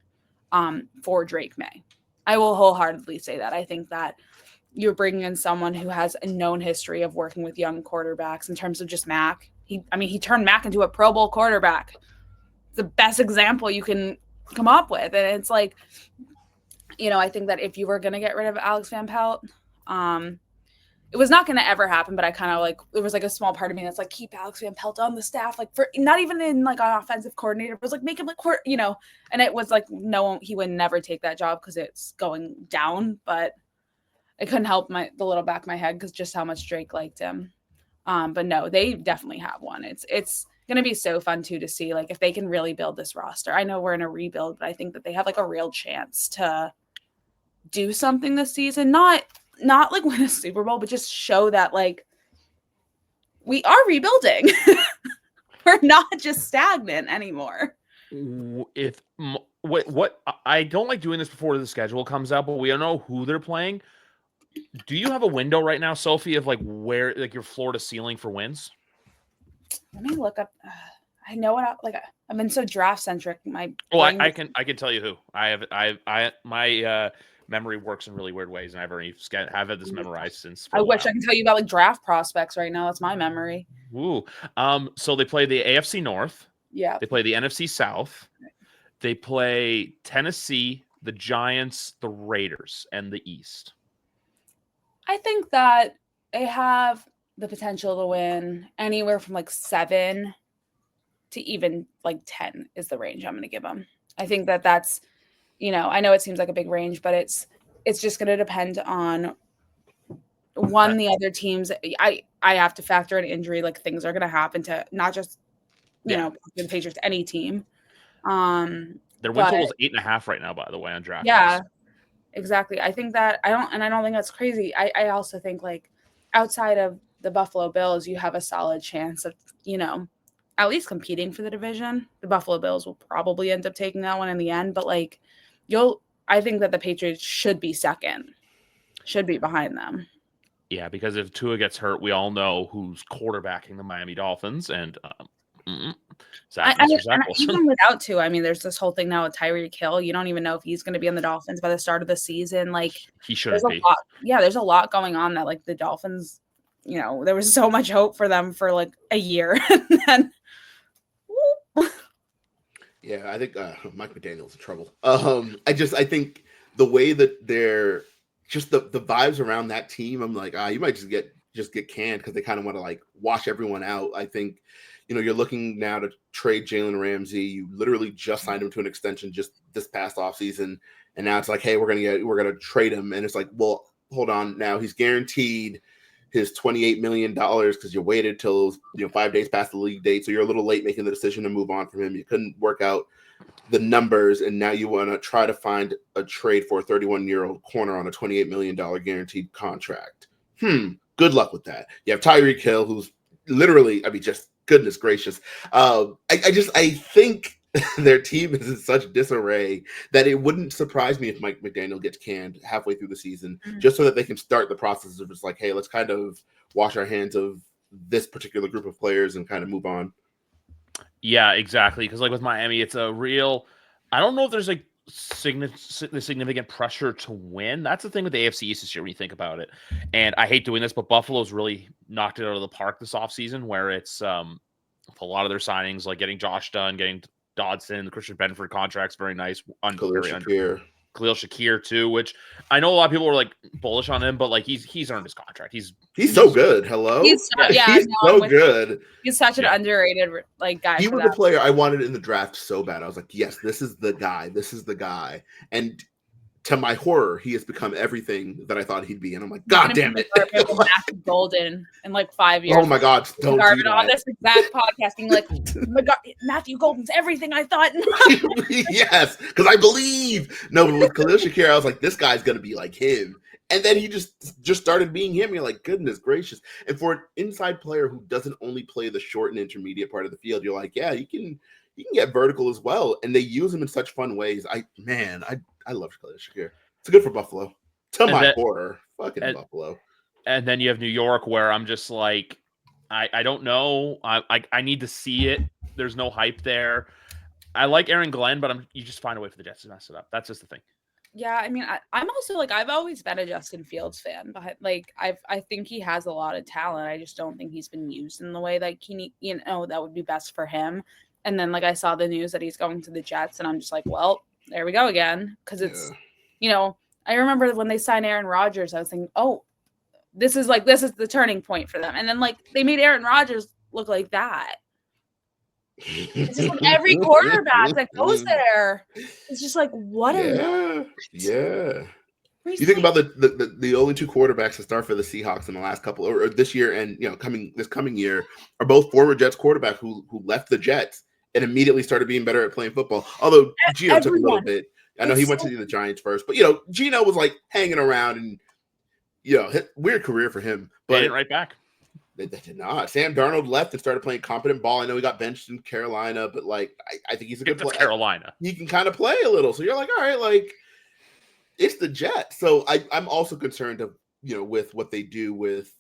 for Drake May. I will wholeheartedly say that. I think that you're bringing in someone who has a known history of working with young quarterbacks in terms of just Mac. He turned Mac into a Pro Bowl quarterback. The best example you can come up with. And it's like, I think that if you were going to get rid of Alex Van Pelt, it was not going to ever happen, but I kind of like, there was like a small part of me that's like, keep Alex Van Pelt on the staff, like for not even in like an offensive coordinator, it was like, make him like, and it was like, no, he would never take that job because it's going down, but I couldn't help the little back of my head because just how much Drake liked him. But no, they definitely have one. It's going to be so fun too, to see like if they can really build this roster. I know we're in a rebuild, but I think that they have like a real chance to do something this season. Not like win a Super Bowl, but just show that like we are rebuilding. We're not just stagnant anymore. What I don't like doing this before the schedule comes out, but we don't know who they're playing. Do you have a window right now, Sophie, of like where like your floor to ceiling for wins? Let me look up. I know what I've been so draft centric. I can tell you who my memory works in really weird ways, and I've had this memorized since. I wish I could tell you about like draft prospects right now. That's my memory. Ooh. So they play the AFC North. Yeah. They play the NFC South. They play Tennessee, the Giants, the Raiders, and the East. I think that they have the potential to win anywhere from like 7 to even like 10 is the range I'm going to give them. I think that that's, I know it seems like a big range, but it's just going to depend on the other teams. I have to factor in injury. Like things are going to happen to not just, the Patriots, any team. Their win total is 8.5 right now, by the way, on draft. Yeah, exactly. I think that I don't think that's crazy. I also think like outside of the Buffalo Bills, you have a solid chance of, at least competing for the division. The Buffalo Bills will probably end up taking that one in the end, but like I think that the Patriots should be second, should be behind them. Yeah, because if Tua gets hurt, we all know who's quarterbacking the Miami Dolphins, and even without Tua, there's this whole thing now with Tyreek Hill. You don't even know if he's going to be on the Dolphins by the start of the season. Like he shouldn't be. There's a lot going on that like the Dolphins there was so much hope for them for like a year. And then, Yeah, I think Mike McDaniel's in trouble. I think the way that they're just the vibes around that team, I'm like, you might just get canned because they kind of want to like wash everyone out. I think, you're looking now to trade Jalen Ramsey. You literally just signed him to an extension just this past offseason, and now it's like, hey, we're gonna trade him, and it's like, well, hold on, now he's guaranteed his $28 million because you waited till 5 days past the league date, so you're a little late making the decision to move on from him. You couldn't work out the numbers, and now you want to try to find a trade for a 31-year-old corner on a $28 million guaranteed contract. Good luck with that. You have Tyreek Hill, who's literally, just goodness gracious. I think their team is in such disarray that it wouldn't surprise me if Mike McDaniel gets canned halfway through the season, just so that they can start the process of just like, hey, let's kind of wash our hands of this particular group of players and kind of move on. Yeah, exactly. Because like with Miami, it's a real. I don't know if there's like significant pressure to win. That's the thing with the AFC East this year when you think about it. And I hate doing this, but Buffalo's really knocked it out of the park this offseason, where it's a lot of their signings, like getting Josh Dunn, getting Dodson, the Christian Benford contract's very nice. Khalil Shakir too, which I know a lot of people were like bullish on him, but like he's earned his contract. He's so good. Hello, he's good. He's such an underrated like guy. He was a player I wanted in the draft so bad. I was like, yes, this is the guy. This is the guy. And to my horror, he has become everything that I thought he'd be. And I'm like, God damn it. Matthew Golden in like 5 years. Oh my God. Don't do that. On this exact podcast being like, oh my God, Matthew Golden's everything I thought. Yes, because I believe. No, but with Khalil Shakir, I was like, this guy's going to be like him. And then he just started being him. You're like, goodness gracious. And for an inside player who doesn't only play the short and intermediate part of the field, you're like, yeah, you can get vertical as well. And they use him in such fun ways. I love Khalil Shakir. It's good for Buffalo. Horror. Fucking Buffalo. And then you have New York, where I'm just like, I don't know. I need to see it. There's no hype there. I like Aaron Glenn, but you just find a way for the Jets to mess it up. That's just the thing. Yeah, I mean, I'm also like, I've always been a Justin Fields fan, but like, I think he has a lot of talent. I just don't think he's been used in the way that that would be best for him. And then like I saw the news that he's going to the Jets, and I'm just like, well, there we go again. Because it's, I remember when they signed Aaron Rodgers, I was thinking, oh, this is the turning point for them. And then like they made Aaron Rodgers look like that. It's just like every quarterback that goes there, it's just like, what a You think about the only two quarterbacks to start for the Seahawks in the last couple or this year and this coming year are both former Jets quarterbacks who left the Jets and immediately started being better at playing football. Although Gino took a little bit. I know he went to the Giants first, but Gino was like hanging around and weird career for him. But they right back. They did not. Sam Darnold left and started playing competent ball. I know he got benched in Carolina, but like I think he's a good player. Carolina. He can kind of play a little. So you're like, all right, like it's the Jets. So I'm also concerned of with what they do with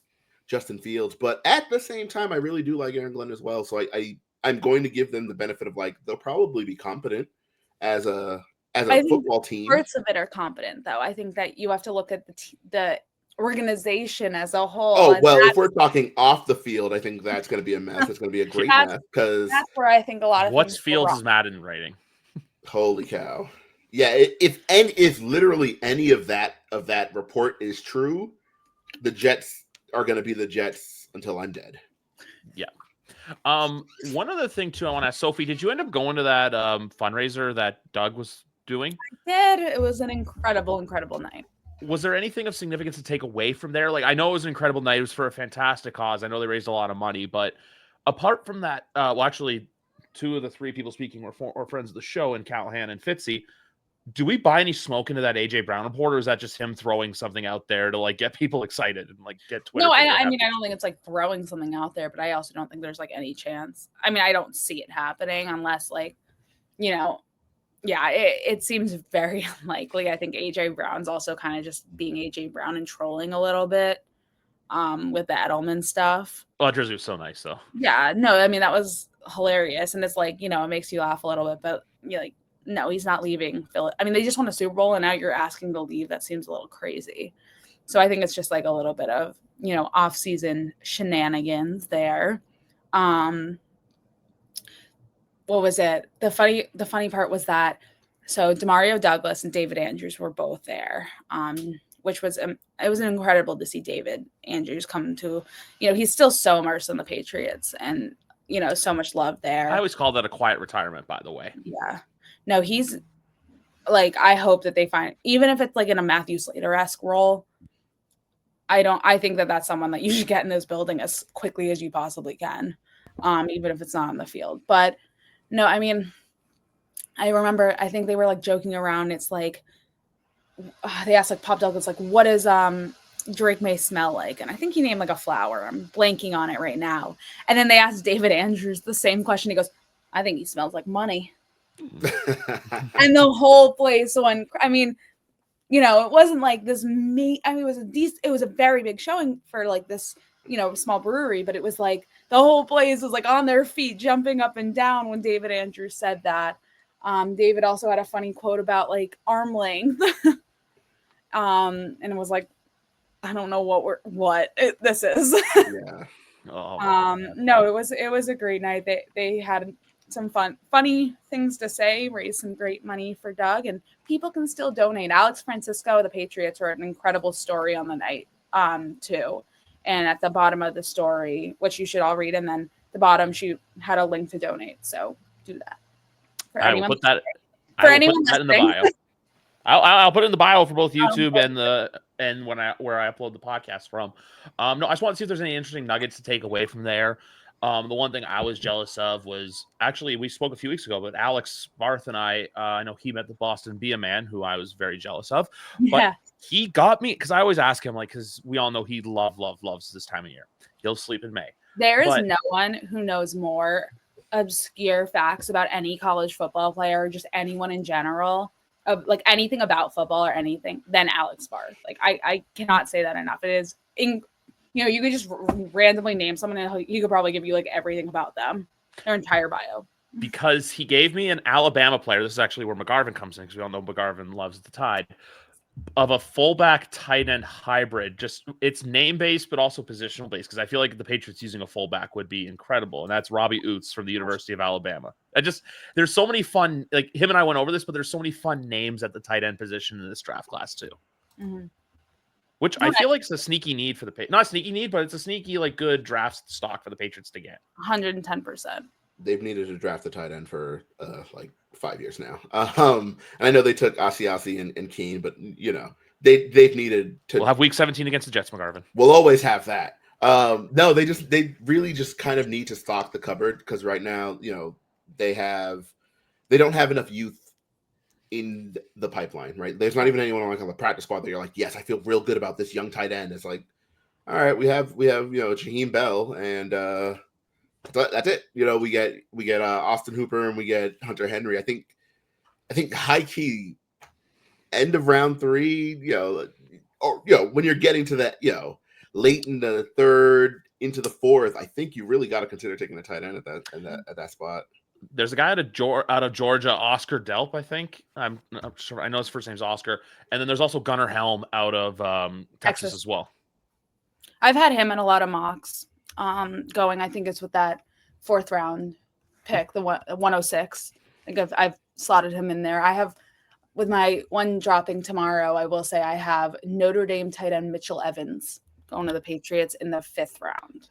Justin Fields, but at the same time, I really do like Aaron Glenn as well. So I'm going to give them the benefit of like they'll probably be competent as a football team. Parts of it are competent, though. I think that you have to look at the organization as a whole. Oh, well, if we're talking off the field, I think that's going to be a mess. It's going to be a great mess because that's where I think a lot of what's Fields' Madden rating? Holy cow! Yeah, if literally any of that report is true, the Jets are going to be the Jets until I'm dead. Yeah. One other thing too, I want to ask Sophie. Did you end up going to that fundraiser that Doug was doing? I did. It was an incredible night. Was there anything of significance to take away from there? Like, I know it was an incredible night. It was for a fantastic cause. I know they raised a lot of money, but apart from that, actually, two of the three people speaking were friends of the show, and Callahan and Fitzy. Do we buy any smoke into that AJ Brown report, or is that just him throwing something out there to like get people excited and like get Twitter? No, I mean, I don't think it's like throwing something out there, but I also don't think there's like any chance. I mean, I don't see it happening unless like, it seems very unlikely. I think AJ Brown's also kind of just being AJ Brown and trolling a little bit with the Edelman stuff. Oh, Jersey was so nice though. Yeah, no, I mean, that was hilarious. And it's like, it makes you laugh a little bit, but you're like, no, he's not leaving Philly. I mean, they just won a Super Bowl and now you're asking to leave. That seems a little crazy. So I think it's just like a little bit of, off-season shenanigans there. What was it? The funny part was that so Demario Douglas and David Andrews were both there, which was it was incredible to see David Andrews come to, he's still so immersed in the Patriots and so much love there. I always call that a quiet retirement, by the way. Yeah, no, he's like, I hope that they find, even if it's like in a Matthew Slater-esque role, I think that that's someone that you should get in this building as quickly as you possibly can, even if it's not on the field. But no, I mean, I remember, I think they were like joking around. It's like, they asked like Pop Douglas, like, what does Drake May smell like? And I think he named like a flower. I'm blanking on it right now. And then they asked David Andrews the same question. He goes, I think he smells like money. And the whole place went, I mean, it wasn't like this it was a very big showing for like this, small brewery, but it was like the whole place was like on their feet, jumping up and down when David Andrews said that. David also had a funny quote about like arm length. And it was like, I don't know this is. Yeah. No, it was a great night. They had some funny things to say, raise some great money for Doug, and people can still donate. Alex Francisco, the Patriots, wrote an incredible story on the night, too. And at the bottom of the story, which you should all read, and then the bottom, she had a link to donate. So do that. I will put that in the bio. I'll put it in the bio for both YouTube and where I upload the podcast from. No, I just want to see if there's any interesting nuggets to take away from there. The one thing I was jealous of was actually, we spoke a few weeks ago, but Alex Barth and I know he met the Boston Be a Man, who I was very jealous of. But he got me, because I always ask him, like, because we all know he loves this time of year. He'll sleep in May. There is no one who knows more obscure facts about any college football player, or just anyone in general, of like anything about football or anything, than Alex Barth. Like, I cannot say that enough. It is you could just randomly name someone and he could probably give you like everything about them, their entire bio. Because he gave me an Alabama player. This is actually where McGarvin comes in, because we all know McGarvin loves the Tide, of a fullback tight end hybrid. Just, it's name based, but also positional based, because I feel like the Patriots using a fullback would be incredible. And that's Robbie Oots from the University of Alabama. There's so many fun, like him and I went over this, but there's so many fun names at the tight end position in this draft class too. Mm-hmm. Which I feel like is a sneaky need for the Patriots. Not a sneaky need, but it's a sneaky, like, good draft stock for the Patriots to get. 110%. They've needed to draft the tight end for like 5 years now. And I know they took Asiasi and Keene, but they've needed to. We'll have week 17 against the Jets, McGarvin. We'll always have that. No, they really just kind of need to stock the cupboard, because right now, they don't have enough youth in the pipeline, right? There's not even anyone on the practice squad that you're like, yes, I feel real good about this young tight end. It's like, all right, we have Jaheim Bell, and that's it. We get Austin Hooper, and we get Hunter Henry. I think high key end of round 3, or when you're getting to that, late in the 3rd into the 4th, I think you really got to consider taking a tight end at that spot. There's a guy out of Georgia, Oscar Delp, I think. I'm not sure. I know his first name's Oscar. And then there's also Gunnar Helm out of Texas as well. I've had him in a lot of mocks going. I think it's with that 4th round pick, the 106. I think I've slotted him in there. I have, with my one dropping tomorrow, I will say I have Notre Dame tight end Mitchell Evans going to the Patriots in the 5th round.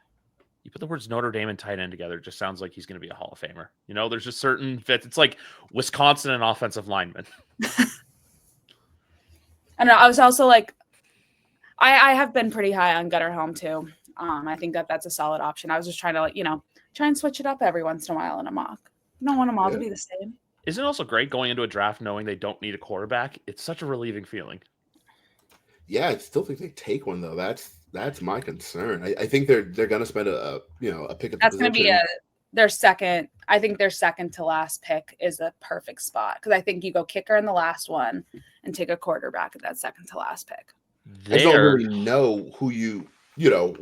You put the words Notre Dame and tight end together, it just sounds like he's going to be a Hall of Famer. There's just certain fits. It's like Wisconsin and offensive lineman. I don't know. I was also like, I have been pretty high on Gunnar Helm too. I think that's a solid option. I was just trying to try and switch it up every once in a while in a mock. You don't want them all to be the same. Isn't it also great going into a draft knowing they don't need a quarterback? It's such a relieving feeling. Yeah, I still think they take one though. That's my concern. I think they're going to spend a pick at the position. That's going to be their second. I think their second to last pick is a perfect spot, because I think you go kicker in the last one and take a quarterback at that second to last pick. I don't really know who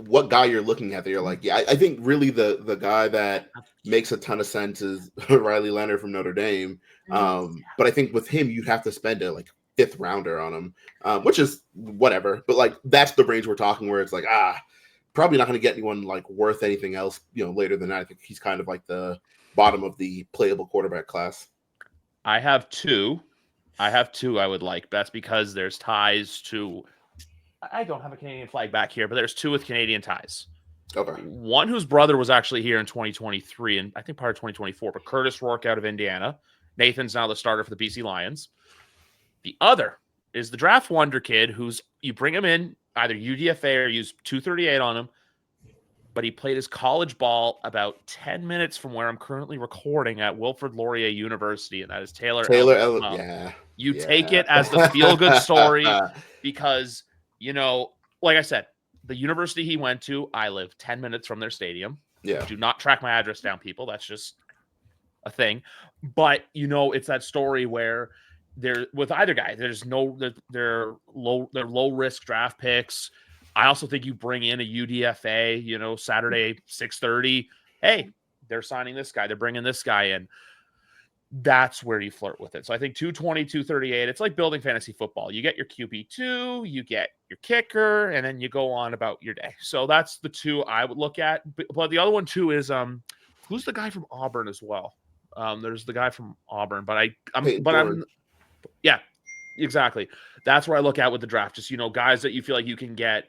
what guy you're looking at. That you're like, yeah, I think really the guy that makes a ton of sense is Riley Leonard from Notre Dame. But I think with him, you'd have to spend 5th rounder on him, which is whatever. But like that's the range we're talking where it's like probably not going to get anyone like worth anything else, later than that. I think he's kind of like the bottom of the playable quarterback class. I have two I would like. That's because there's ties to. I don't have a Canadian flag back here, but there's two with Canadian ties. Okay. One whose brother was actually here in 2023 and I think part of 2024, but Curtis Rourke out of Indiana. Nathan's now the starter for the BC Lions. The other is the draft wonder kid who's you bring him in either UDFA or use 238 on him, but he played his college ball about 10 minutes from where I'm currently recording at Wilfrid Laurier University, and that is Taylor Ellis. You take it as the feel-good story because, like I said, the university he went to, I live 10 minutes from their stadium. Yeah. Do not track my address down, people. That's just a thing. But, it's that story where they're with either guy. They're low risk draft picks. I also think you bring in a UDFA, Saturday 6:30. Hey, they're signing this guy. They're bringing this guy in. That's where you flirt with it. So I think 220, 238, it's like building fantasy football. You get your QB2, you get your kicker, and then you go on about your day. So that's the two I would look at. But the other one too is who's the guy from Auburn as well? There's the guy from Auburn, yeah, exactly. That's where I look at with the draft. Just guys that you feel like you can get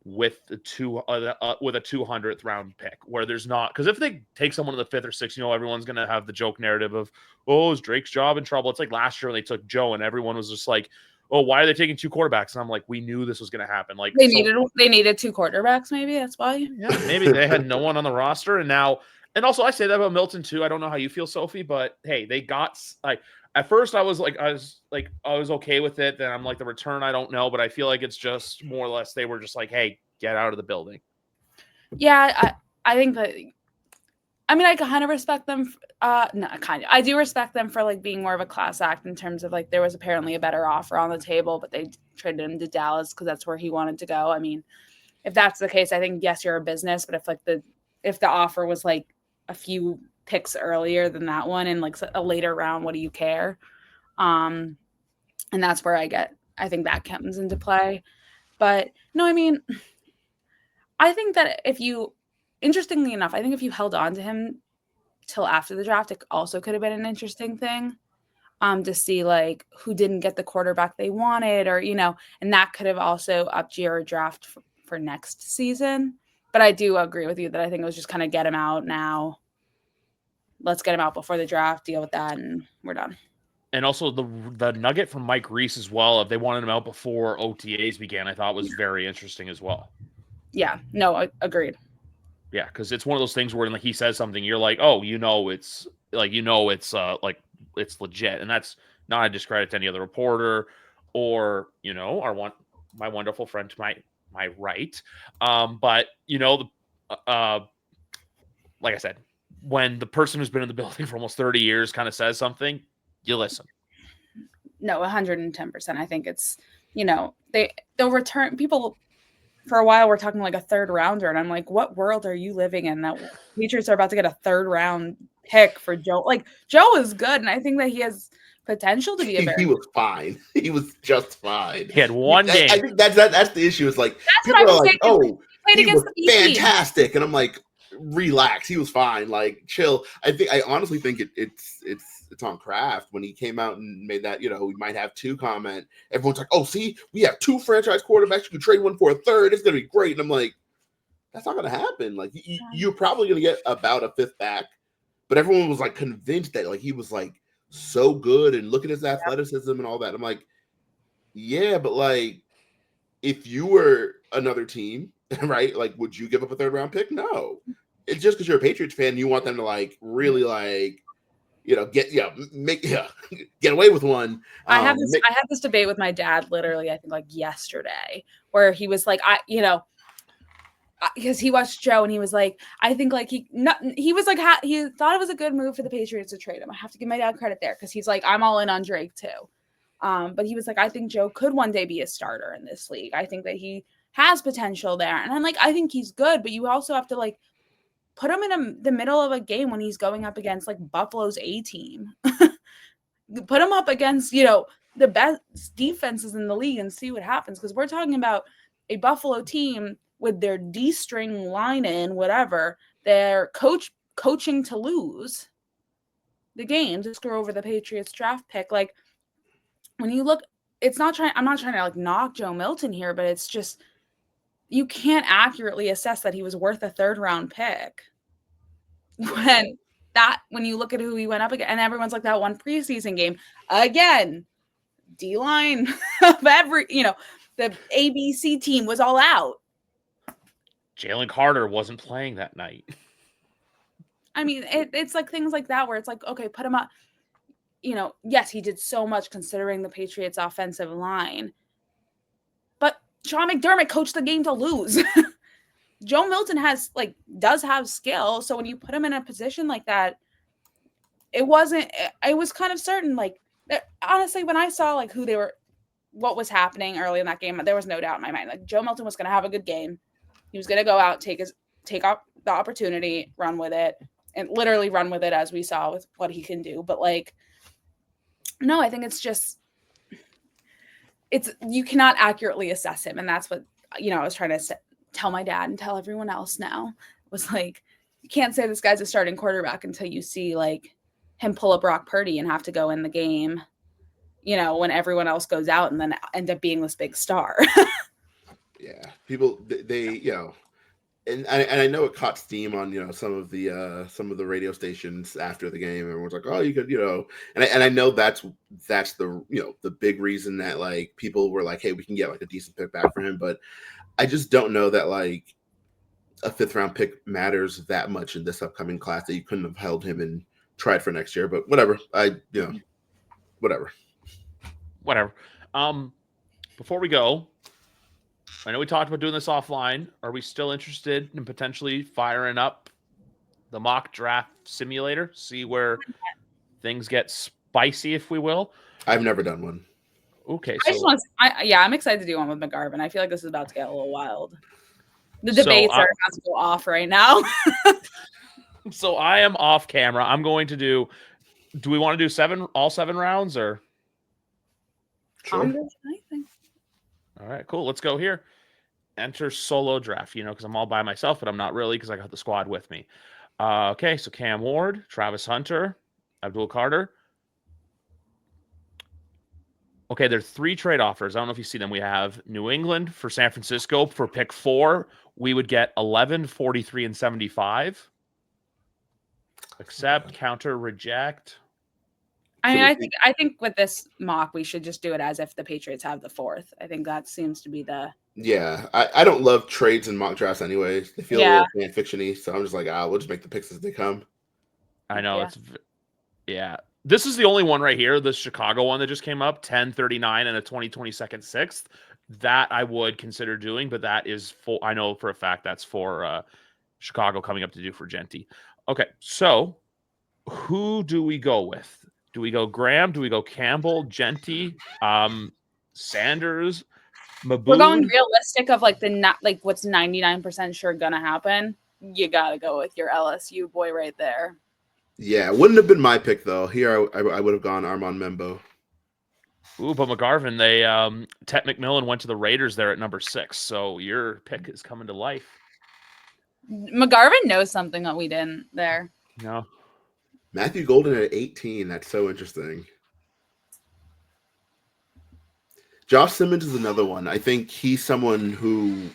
with with a 200th round pick, where there's not because if they take someone in the 5th or 6th, everyone's gonna have the joke narrative of, oh, is Drake's job in trouble? It's like last year when they took Joe, and everyone was just like, oh, why are they taking 2 quarterbacks? And I'm like, we knew this was gonna happen. Like they needed 2 quarterbacks, maybe that's why. Yeah, maybe they had no one on the roster, and also I say that about Milton too. I don't know how you feel, Sophie, but hey, they got like. At first, I was okay with it. Then I'm like, the return, I don't know, but I feel like it's just more or less they were just like, hey, get out of the building. Yeah, I think that. I mean, I kind of respect them. I do respect them for like being more of a class act in terms of like there was apparently a better offer on the table, but they traded him to Dallas because that's where he wanted to go. I mean, if that's the case, I think yes, you're a business, but if the offer was like a few picks earlier than that one and like a later round, what do you care? And that's where I think that comes into play. But no, I mean, I think that interestingly enough, I think if you held on to him till after the draft, it also could have been an interesting thing to see like who didn't get the quarterback they wanted or, and that could have also upped your draft for next season. But I do agree with you that I think it was just kind of get him out now. Let's get him out before the draft, deal with that, and we're done. And also the nugget from Mike Reese as well, if they wanted him out before OTAs began, I thought was very interesting as well. Yeah, no, agreed. Yeah, because it's one of those things where like he says something, you're like, oh, it's it's legit, and that's not a discredit to any other reporter or my wonderful friend to my right. But like I said, when the person who's been in the building for almost 30 years kind of says something, you listen. No, 110%. I think it's, they'll return people for a while. We're talking like a 3rd rounder. And I'm like, what world are you living in that Patriots are about to get a 3rd round pick for Joe? Like Joe is good. And I think that he has potential to be a He was fine. He was just fine. He had one game. I think that's the issue. It's like, people are like, oh, he was fantastic. And I'm like, relax, he was fine, like chill. I honestly think it's on Kraft when he came out and made that we might have 2 comment. Everyone's like, oh, see, we have 2 franchise quarterbacks, you can trade one for a 3rd, it's gonna be great. And I'm like, that's not gonna happen. Like you're probably gonna get about a 5th back, but everyone was like convinced that like he was like so good and look at his athleticism and all that. I'm like, yeah, but like if you were another team, right, like would you give up a 3rd round pick? No. It's just because you're a Patriots fan, you want them to like really like, get away with one. I had this debate with my dad literally, I think like yesterday, where he was like, because he watched Joe and he was like, I think like he thought it was a good move for the Patriots to trade him. I have to give my dad credit there because he's like, I'm all in on Drake too. But he was like, I think Joe could one day be a starter in this league. I think that he has potential there. And I'm like, I think he's good, but you also have to like put him in the middle of a game when he's going up against like Buffalo's A team. Put him up against, the best defenses in the league and see what happens. Because we're talking about a Buffalo team with their D-string line in, whatever, they're coaching to lose the game to screw over the Patriots draft pick. Like, when you look, I'm not trying to like knock Joe Milton here, but it's just, you can't accurately assess that he was worth a 3rd round pick when you look at who he went up against, and everyone's like, that one preseason game again, D-line of the ABC team was all out. Jalen Carter wasn't playing that night. I mean, it's like things like that where it's like, okay, put him up. Yes, he did so much considering the Patriots offensive line, but Sean McDermott coached the game to lose. Joe Milton does have skill. So when you put him in a position like that, it was kind of certain, like, honestly, when I saw like what was happening early in that game, there was no doubt in my mind. Like, Joe Milton was going to have a good game. He was going to go out, take up the opportunity, run with it, and literally run with it, as we saw with what he can do. But like, no, I think it's just, you cannot accurately assess him. And that's what, I was trying to tell my dad and tell everyone else now, was like, you can't say this guy's a starting quarterback until you see like him pull a Brock Purdy and have to go in the game, when everyone else goes out, and then end up being this big star. Yeah, people, they and I know it caught steam on some of the radio stations after the game. Everyone's like, oh, you could and I know that's the the big reason that like people were like, hey, we can get like a decent pick back for him, but I just don't know that like a 5th round pick matters that much in this upcoming class that you couldn't have held him and tried for next year. But whatever, whatever. Before we go, I know we talked about doing this offline. Are we still interested in potentially firing up the mock draft simulator? See where things get spicy, if we will. I've never done one. Okay, I'm excited to do one with McGarvin. I feel like this is about to get a little wild. The debates are about to go off right now. So I am off camera. I'm going to do we want to do all 7 rounds, or? Sure. All right, cool. Let's go here. Enter solo draft, because I'm all by myself, but I'm not really, because I got the squad with me. Okay, so Cam Ward, Travis Hunter, Abdul Carter. Okay, there are 3 trade offers. I don't know if you see them. We have New England for San Francisco for pick 4. We would get 11, 43, and 75. Accept, counter, reject. I mean, I think with this mock, we should just do it as if the Patriots have the 4th. I think that seems to be the... Yeah, I don't love trades and mock drafts anyways. They feel a little fan fiction-y, so I'm just like, we'll just make the picks as they come. I know, This is the only one right here, the Chicago one that just came up, 10-39 and a 20-22 6th. That I would consider doing, but that is I know for a fact that's for Chicago coming up to do for Genty. Okay, so who do we go with? Do we go Graham? Do we go Campbell, Genty, Sanders, Maboon? We're going realistic of like what's 99% sure gonna happen. You gotta go with your LSU boy right there. Yeah, it wouldn't have been my pick though. Here I would have gone Armand Membo. Ooh, but McGarvin, Tet McMillan went to the Raiders there at number 6, so your pick is coming to life. McGarvin knows something that we didn't there. No. Matthew Golden at 18. That's so interesting. Josh Simmons is another one. I think he's someone who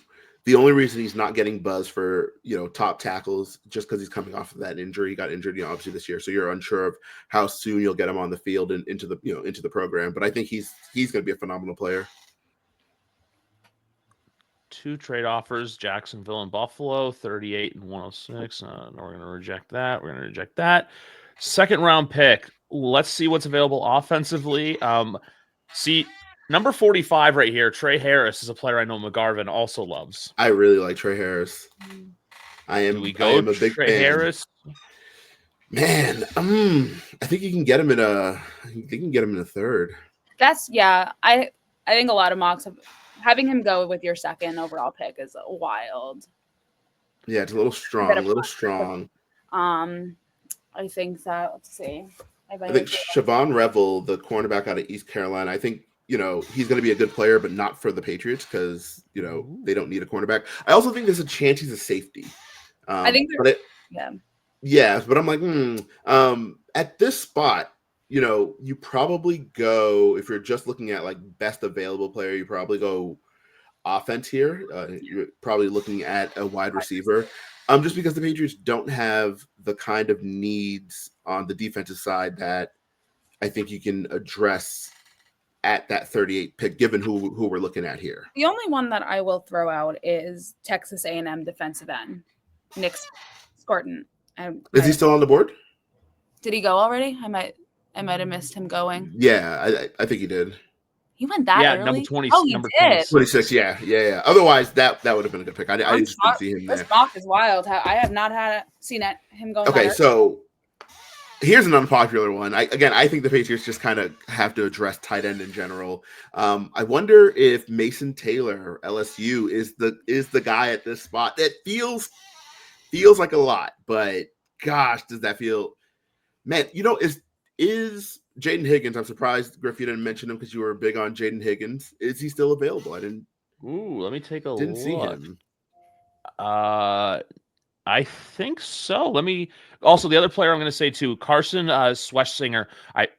the only reason he's not getting buzz for top tackles just because he's coming off of that injury. He got injured, obviously this year, so you're unsure of how soon you'll get him on the field and into the program. But I think he's going to be a phenomenal player. 2 trade offers: Jacksonville and Buffalo, 38 and 106. No, we're going to reject that. We're going to reject that. 2nd round pick. Let's see what's available offensively. Number 45 right here, Trey Harris, is a player I know McGarvin also loves. I really like Trey Harris. I am a big Trey fan. Harris? Man, I think you can get him in a 3rd. I think a lot of mocks having him go with your 2nd overall pick is wild. Yeah, it's a little strong. I think that, let's see. I think Siobhan Revel, the cornerback out of East Carolina, I think, he's going to be a good player, but not for the Patriots because, they don't need a cornerback. I also think there's a chance he's a safety. I think yeah, but I'm like, at this spot, you probably go, if you're just looking at like best available player, you probably go offense here. You're probably looking at a wide receiver. Just because the Patriots don't have the kind of needs on the defensive side that I think you can address at that 38 pick, given who we're looking at here. The only one that I will throw out is Texas A&M defensive end, Nick Scorton. Is he still on the board? Did he go already? I might have missed him going. Yeah, I think he did. He went that early? Number 20. Oh, he number did. 26, yeah. Otherwise, that would have been a good pick. I just didn't see him there. This mock is wild. I have not seen him go. Okay, so here's an unpopular one. I think the Patriots just kind of have to address tight end in general. I wonder if Mason Taylor, LSU, is the guy at this spot. That feels like a lot, but gosh, does that feel? Man, is Jaden Higgins? I'm surprised, Griff, you didn't mention him because you were big on Jaden Higgins. Is he still available? I didn't. Ooh, let me take a look. Didn't see him. I think so. Also, the other player I'm going to say too, Carson Schwesinger.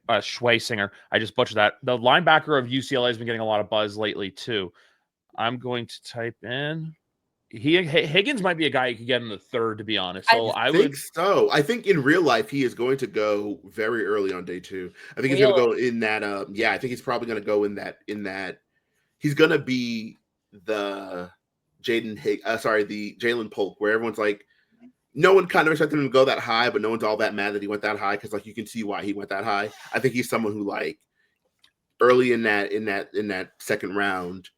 Schwesinger. I just butchered that. The linebacker of UCLA has been getting a lot of buzz lately too. I'm going to type in. Higgins might be a guy you could get in the third, to be honest. So I think so. I think in real life he is going to go very early on day 2. I think he's going to go in that. I think he's probably going to go in that. He's going to be the Jalen Polk, where everyone's like, no one kind of expected him to go that high, but no one's all that mad that he went that high because like you can see why he went that high. I think he's someone who like early in that second round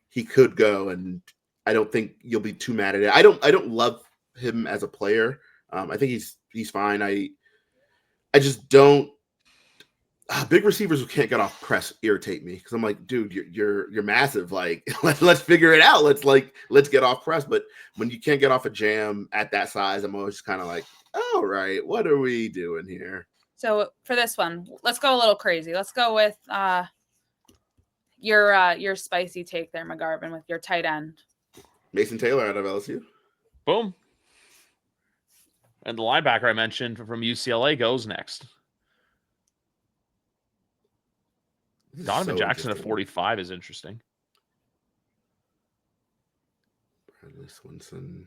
he could go, and I don't think you'll be too mad at it. I don't love him as a player. I think he's fine. I just don't. Big receivers who can't get off press irritate me because I'm like, dude, you're massive. Like, let's figure it out. Let's get off press. But when you can't get off a jam at that size, I'm always kind of like, all right, what are we doing here? So for this one, let's go a little crazy. Let's go with your spicy take there, McGarvin, with your tight end. Mason Taylor out of LSU. Boom. And the linebacker I mentioned from UCLA goes next. Donovan Jackson at 45 is interesting. Bradley Swinson.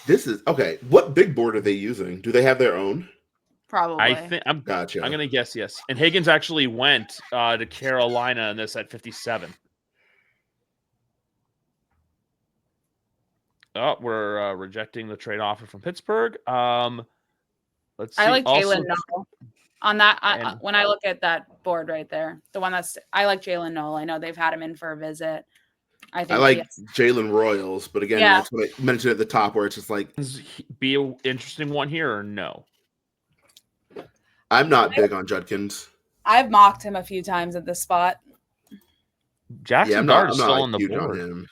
This is okay. What big board are they using? Do they have their own? Probably. I think Gotcha. I'm gonna guess yes. And Higgins actually went to Carolina in this at 57. Oh, we're rejecting the trade offer from Pittsburgh. Let's see. I like Jalen Noel. On that, when I look at that board right there, the one I like Jalen Noel. I know they've had him in for a visit. I like Jalen Royals, but again, that's what I mentioned at the top, where it's just like be an interesting one here or no. I'm not big on Judkins. I've mocked him a few times at this spot. Jackson Dart is still on the board. On him.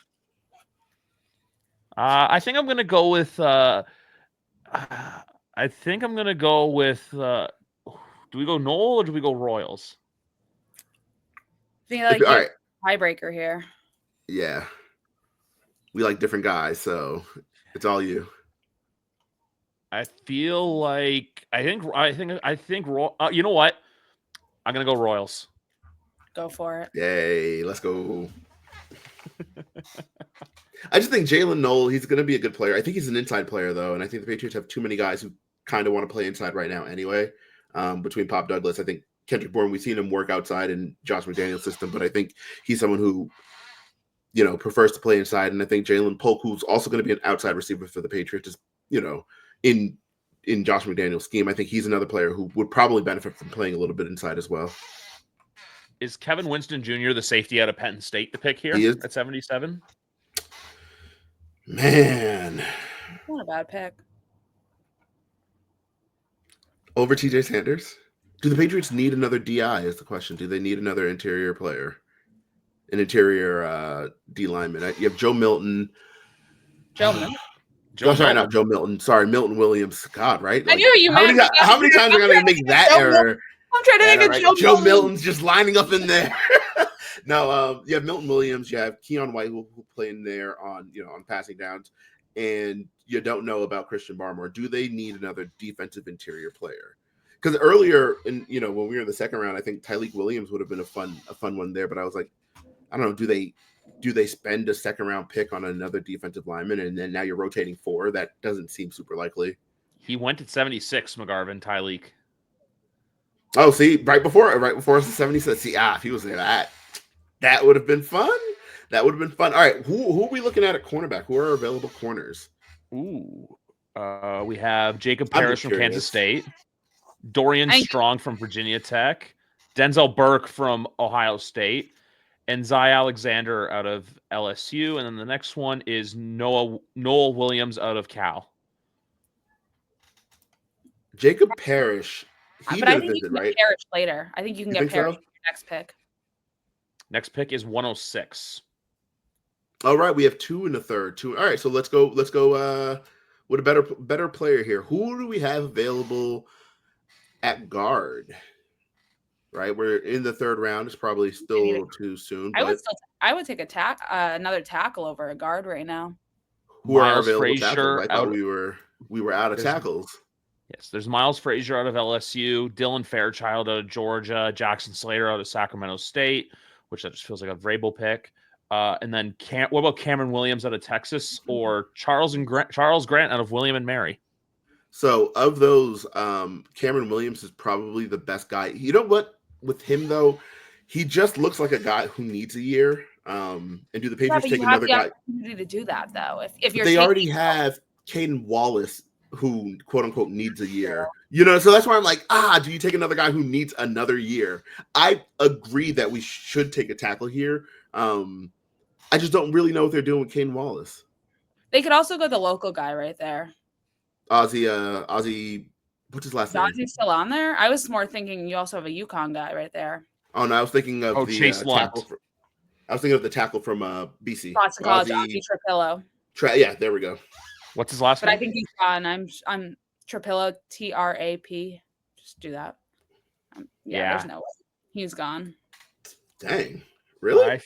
I think I'm gonna go with. Do we go Noel or do we go Royals? I think I like all right. Tiebreaker here. Yeah, we like different guys, so it's all you. I feel like I think. You know what? I'm gonna go Royals. Go for it. Yay! Let's go. I just think Jalen Noel, he's going to be a good player. I think he's an inside player, though, and I think the Patriots have too many guys who kind of want to play inside right now anyway. Between Pop Douglas, I think Kendrick Bourne, we've seen him work outside in Josh McDaniel's system, but I think he's someone who, prefers to play inside. And I think Jalen Polk, who's also going to be an outside receiver for the Patriots, is, in Josh McDaniel's scheme. I think he's another player who would probably benefit from playing a little bit inside as well. Is Kevin Winston Jr. the safety out of Penn State the pick here at 77? Man. Not a bad pick. Over TJ Sanders? Do the Patriots need another DI is the question. Do they need another interior player? An interior D lineman? You have Joe Milton. Joe sorry, Milton. not Joe Milton. Sorry, Milton Williams. God, right? I knew you how meant. many times are we gonna make that error? I'm trying to Yeah, think of right. Joe Joe Milton. Milton's just lining up in there. No, you have Milton Williams, you have Keon White who play in there on passing downs, and you don't know about Christian Barmore. Do they need another defensive interior player? Because earlier when we were in the second round, I think Tyleik Williams would have been a fun one there, but I was like, I don't know, do they spend a second round pick on another defensive lineman, and then now you're rotating 4? That doesn't seem super likely. He went at 76, McGarvin, Tyleik. Oh, see, right before the 76. See, if he was there, that would have been fun. That would have been fun. All right, who are we looking at cornerback? Who are our available corners? Ooh, we have Jacob Parrish from Kansas State, Dorian Strong from Virginia Tech, Denzel Burke from Ohio State, and Zy Alexander out of LSU. And then the next one is Noel Williams out of Cal. Jacob Parrish. But I think you can get Parrish later. I think you can get Parrish for your next pick. Next pick is 106. All right, we have 2 in the third. 2. All right, so let's go with a better player here. Who do we have available at guard? Right, we're in the third round. It's probably still too soon. I would take another tackle over a guard right now. Who are our available tackles? I thought we were out of tackles. Yes, there's Miles Frazier out of LSU, Dylan Fairchild out of Georgia, Jackson Slater out of Sacramento State, which that just feels like a Vrabel pick. And then what about Cameron Williams out of Texas, or Charles Grant out of William and Mary? So of those, Cameron Williams is probably the best guy. You know what? With him though, he just looks like a guy who needs a year. And do the Patriots take another guy? To do that though, if you're they already have Caden Wallace, who quote unquote needs a year. So that's why I'm like, do you take another guy who needs another year? I agree that we should take a tackle here. I just don't really know what they're doing with Caden Wallace. They could also go the local guy right there. Ozzy, what's his last name? Ozzy still on there? I was more thinking you also have a UConn guy right there. Oh no, I was thinking of the Chase tackle. I was thinking of the tackle from BC. Boston College, Ozzy Trapillo. Yeah, there we go. What's his last name? But I think he's gone. I'm Trapillo, TRAP. Just do that. There's no way. He's gone. Dang. Really?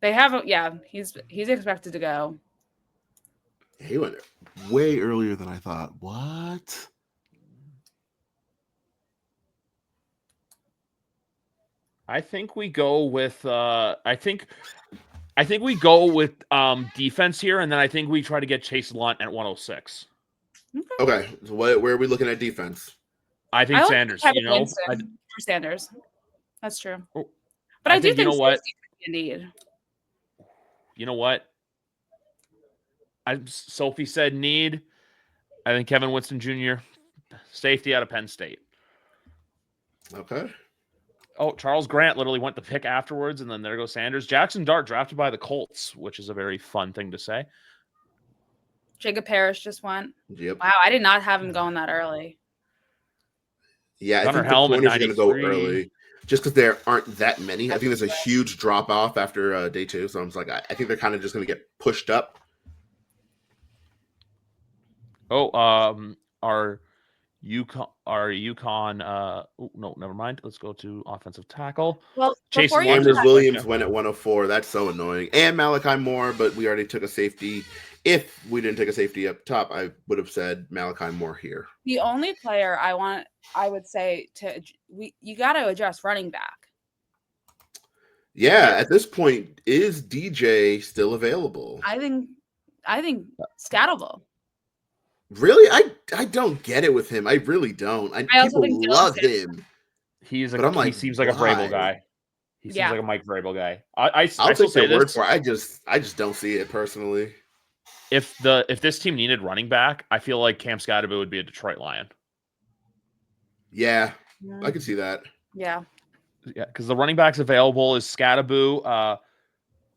They have he's expected to go. He went way earlier than I thought. What? I think we go with I think we go with defense here, and then I think we try to get Chase Lunt at 106. Okay. So where are we looking at defense? I think Sanders. For Sanders. That's true. But I do think you know what? Need. You know what? Sophie said need. I think Kevin Winston Jr. safety out of Penn State. Okay. Oh, Charles Grant literally went the pick afterwards, and then there goes Sanders. Jackson Dart drafted by the Colts, which is a very fun thing to say. Jacob Parrish just went. Yep. Wow, I did not have him going that early. Yeah, I think the corners are going to go early just because there aren't that many. I think there's a huge drop off after day 2, so I'm just like, I think they're kind of just going to get pushed up. Oh, our UConn. No, never mind. Let's go to offensive tackle. Well, Chase Williams went at 104. That's so annoying. And Malachi Moore, but we already took a safety. If we didn't take a safety up top, I would have said Malachi Moore here. The only player I would say you got to address running back. Yeah, at this point, is DJ still available? I think Scoutable. Really? I don't get it with him. I really don't. People love him. He seems like a Vrabel guy. He seems like a Mike Vrabel guy. I'll take their word for it. I just don't see it personally. If this team needed running back, I feel like Cam Scottaboo would be a Detroit Lion. Yeah, I could see that. Yeah, because the running backs available is Scottaboo,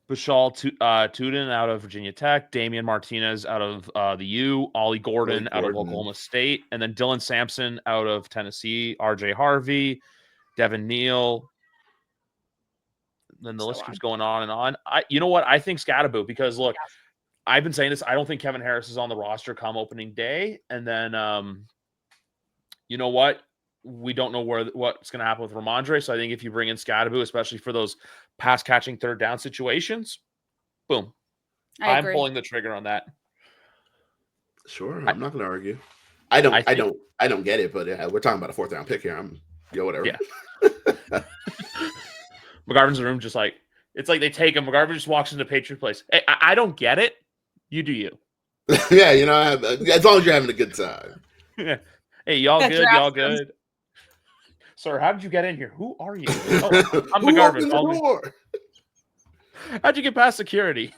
Bashal Tuden out of Virginia Tech, Damian Martinez out of the U, Ollie Gordon out of Oklahoma State, and then Dylan Sampson out of Tennessee, RJ Harvey, Devin Neal. Then the list keeps going on and on. You know what? I think Scottaboo, because look, I've been saying this. I don't think Kevin Harris is on the roster come opening day. And then, you know what? We don't know what's going to happen with Ramondre. So I think if you bring in Scadaboo, especially for those pass catching third down situations, boom. I'm pulling the trigger on that. Sure, I'm not going to argue. I don't get it, but we're talking about a 4th round pick here. Whatever. Yeah. McGarvin's room just like, it's like they take him. McGarvin just walks into Patriot Place. Hey, I don't get it. You do you. Yeah, as long as you're having a good time. Yeah. Hey, y'all good? Y'all good? Sir, how did you get in here? Who are you? Oh, I'm McGarvin. How'd you get past security?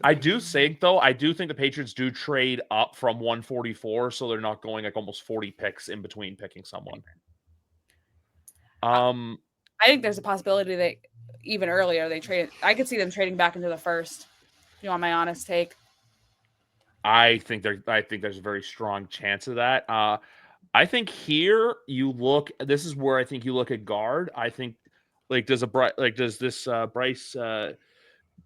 I do think the Patriots do trade up from 144, so they're not going like almost 40 picks in between picking someone. I think there's a possibility that even earlier they trade. I could see them trading back into the first. If you want my honest take? I think there's a very strong chance of that. I think here you look. This is where I think you look at guard. I think does this Bryce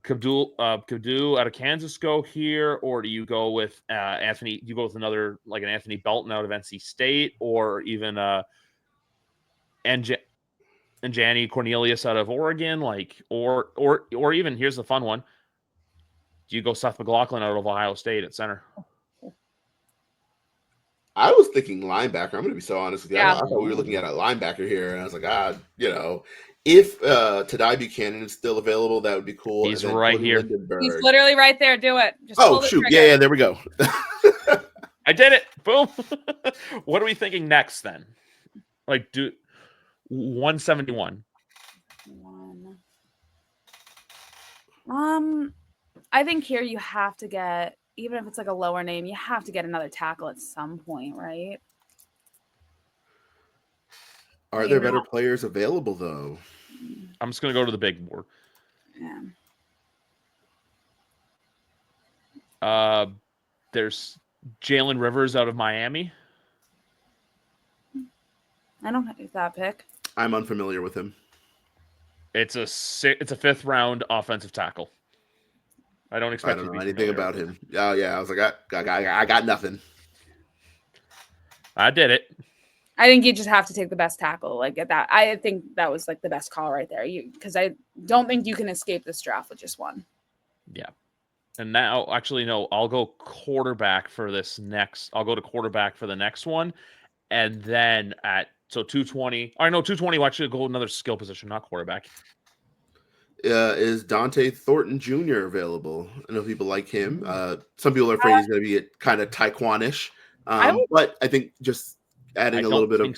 Kabdoo out of Kansas go here, or do you go with Anthony? You go with another like an Anthony Belton out of NC State, or even Anjani Cornelius out of Oregon, or even here's the fun one. Do you go Seth McLaughlin out of Ohio State at center? I was thinking linebacker. I'm going to be so honest with you. Yeah. I thought we were looking at a linebacker here, and I was like, if Tadai Buchanan is still available, that would be cool. He's right here. He's literally right there. Do it. Just shoot. Yeah, there we go. I did it. Boom. What are we thinking next then? Like, do 171. I think here you have to get, even if it's like a lower name, you have to get another tackle at some point, right? Are there better players available, though? I'm just going to go to the big board. Yeah. There's Jalen Rivers out of Miami. I don't have that pick. I'm unfamiliar with him. It's a 5th round offensive tackle. I don't know anything about him. Oh yeah, I was like, I got nothing. I did it. I think you just have to take the best tackle. Like at that, I think that was like the best call right there. Because I don't think you can escape this draft with just one. Yeah. And now, actually, no, I'll go quarterback for this next. I'll go to quarterback for the next one, and then at 220. I know 220. We'll actually go another skill position, not quarterback. Is Dante Thornton Jr. available? I know people like him. Some people are afraid he's going to be kind of Taekwon-ish. But I think just adding a little bit of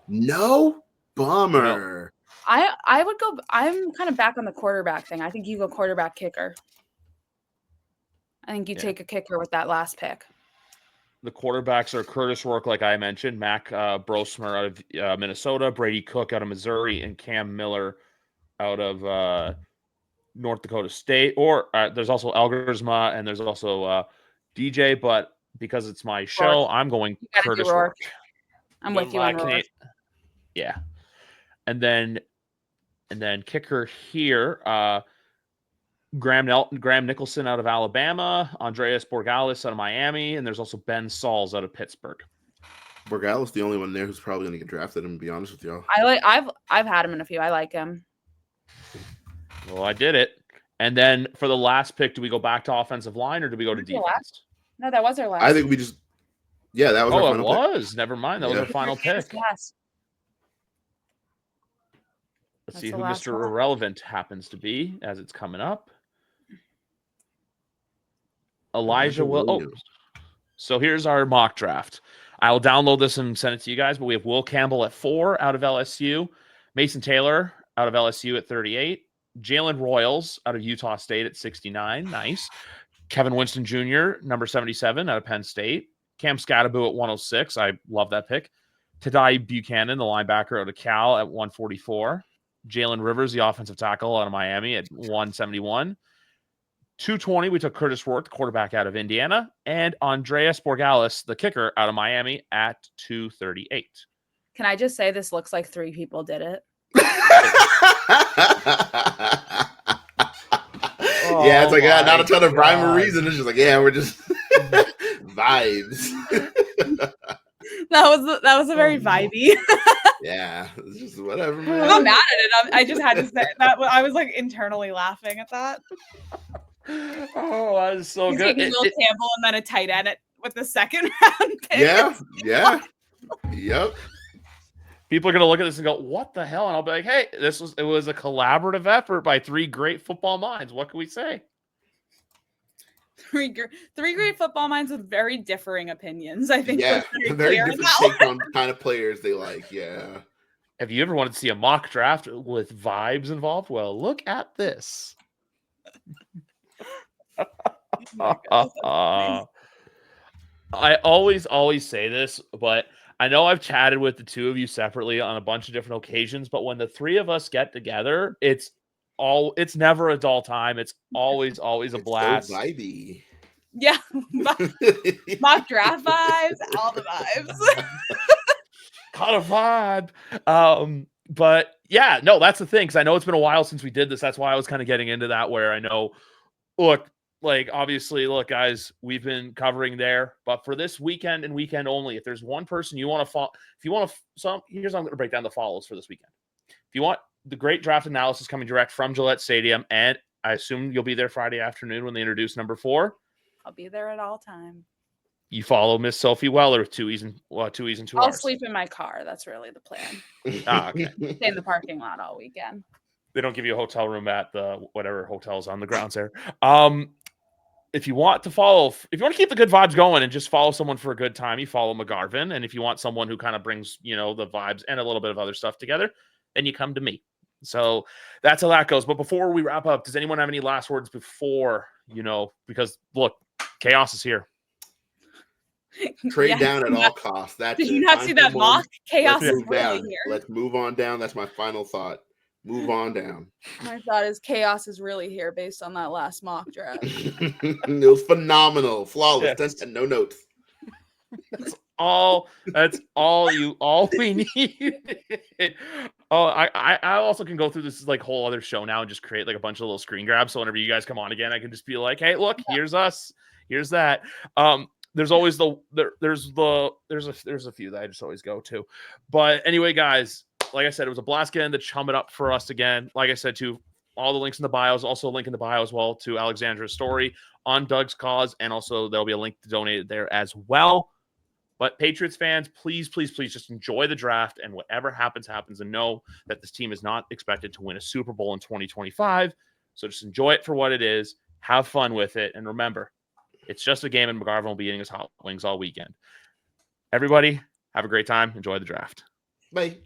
no bummer. No. I would go. I'm kind of back on the quarterback thing. I think you go quarterback kicker. I think you take a kicker with that last pick. The quarterbacks are Curtis Rourke, like I mentioned, Mac Brosmer out of Minnesota, Brady Cook out of Missouri, and Cam Miller out of North Dakota State. Or there's also Elgersma, and there's also DJ. But because it's my show, I'm going Curtis Rourke. I'm with you on Rourke. Yeah, and then kicker here. Graham Nicholson out of Alabama, Andreas Borgalis out of Miami, and there's also Ben Sauls out of Pittsburgh. Borgalis, the only one there who's probably going to get drafted. I'm gonna be honest with y'all. I've had him in a few. I like him. Well, I did it. And then for the last pick, do we go back to offensive line or do we go to defense? No, that was our last. I think we just. Yeah, that was our final pick. Oh, it was. Never mind. That was our final pick. Yes. Let's see who Mr. Irrelevant happens to be as it's coming up. Elijah Williams. Oh, so here's our mock draft. I will download this and send it to you guys, but we have Will Campbell at 4 out of LSU, Mason Taylor out of LSU at 38, Jalen Royals out of Utah State at 69. Nice. Kevin Winston Jr., number 77 out of Penn State, Cam Scadaboo at 106. I love that pick. Tadai Buchanan, the linebacker out of Cal at 144. Jalen Rivers, the offensive tackle out of Miami at 171. 220, we took Curtis Rourke, the quarterback out of Indiana, and Andreas Borgalis, the kicker out of Miami at 238. Can I just say this looks like 3 people did it? Yeah, it's like not a my ton of rhyme or God. reason. It's just like, yeah, we're just vibes. That was a very vibey. Yeah, it's just whatever, I'm man. not mad at it. I just had to say that. I was like internally laughing at that. Oh, that is so He's good. taking Will Campbell and then a tight end with the second round pick. Yeah. Yep. People are gonna look at this and go, "What the hell?" And I'll be like, "Hey, it was a collaborative effort by three great football minds. What can we say?" Three great football minds with very differing opinions. I think. Yeah, very different take on kind of players they like. Yeah. Have you ever wanted to see a mock draft with vibes involved? Well, look at this. Oh gosh, I always say this, but I know I've chatted with the two of you separately on a bunch of different occasions, but when the three of us get together, it's never a dull time. It's always a blast. So vibey. yeah, mock draft vibes, all the vibes. Caught a vibe. But yeah, no, that's the thing, because I know it's been a while since we did this. That's why I was kind of getting into that, where I know, look, like, obviously, look, guys, we've been covering there, but for this weekend and weekend only, if there's one person you want to follow, if you want to, so here's how I'm going to break down the follows for this weekend. If you want the great draft analysis coming direct from Gillette Stadium, and I assume you'll be there Friday afternoon when they introduce number 4. I'll be there at all time. You follow Miss Sophie Weller with 2 E's and 2 I'll R's. sleep in my car. That's really the plan. Okay. Stay in the parking lot all weekend. They don't give you a hotel room at the whatever hotels on the grounds there. If you want to keep the good vibes going and just follow someone for a good time, you follow McGarvin. And if you want someone who kind of brings, the vibes and a little bit of other stuff together, then you come to me. So that's how that goes. But before we wrap up, does anyone have any last words before, because look, chaos is here. Trade down at all costs. Did you not see that mock? Chaos is really here. Let's move on down. That's my final thought. Move on down. My thought is chaos is really here based on that last mock draft. It was phenomenal. Flawless. Yes. And no notes. That's all we need. Oh, I also can go through this like whole other show now and just create like a bunch of little screen grabs. So whenever you guys come on again, I can just be like, hey, look, here's us. Here's that. There's always there's a few that I just always go to. But anyway, guys, like I said, it was a blast getting to chum it up for us again. Like I said, to all the links in the bios, also a link in the bio as well to Alexandra's story on Doug's cause. And also there'll be a link to donate it there as well. But Patriots fans, please, please, please just enjoy the draft, and whatever happens, and know that this team is not expected to win a Super Bowl in 2025. So just enjoy it for what it is. Have fun with it. And remember, it's just a game, and McGarvin will be eating his hot wings all weekend. Everybody, have a great time. Enjoy the draft. Bye.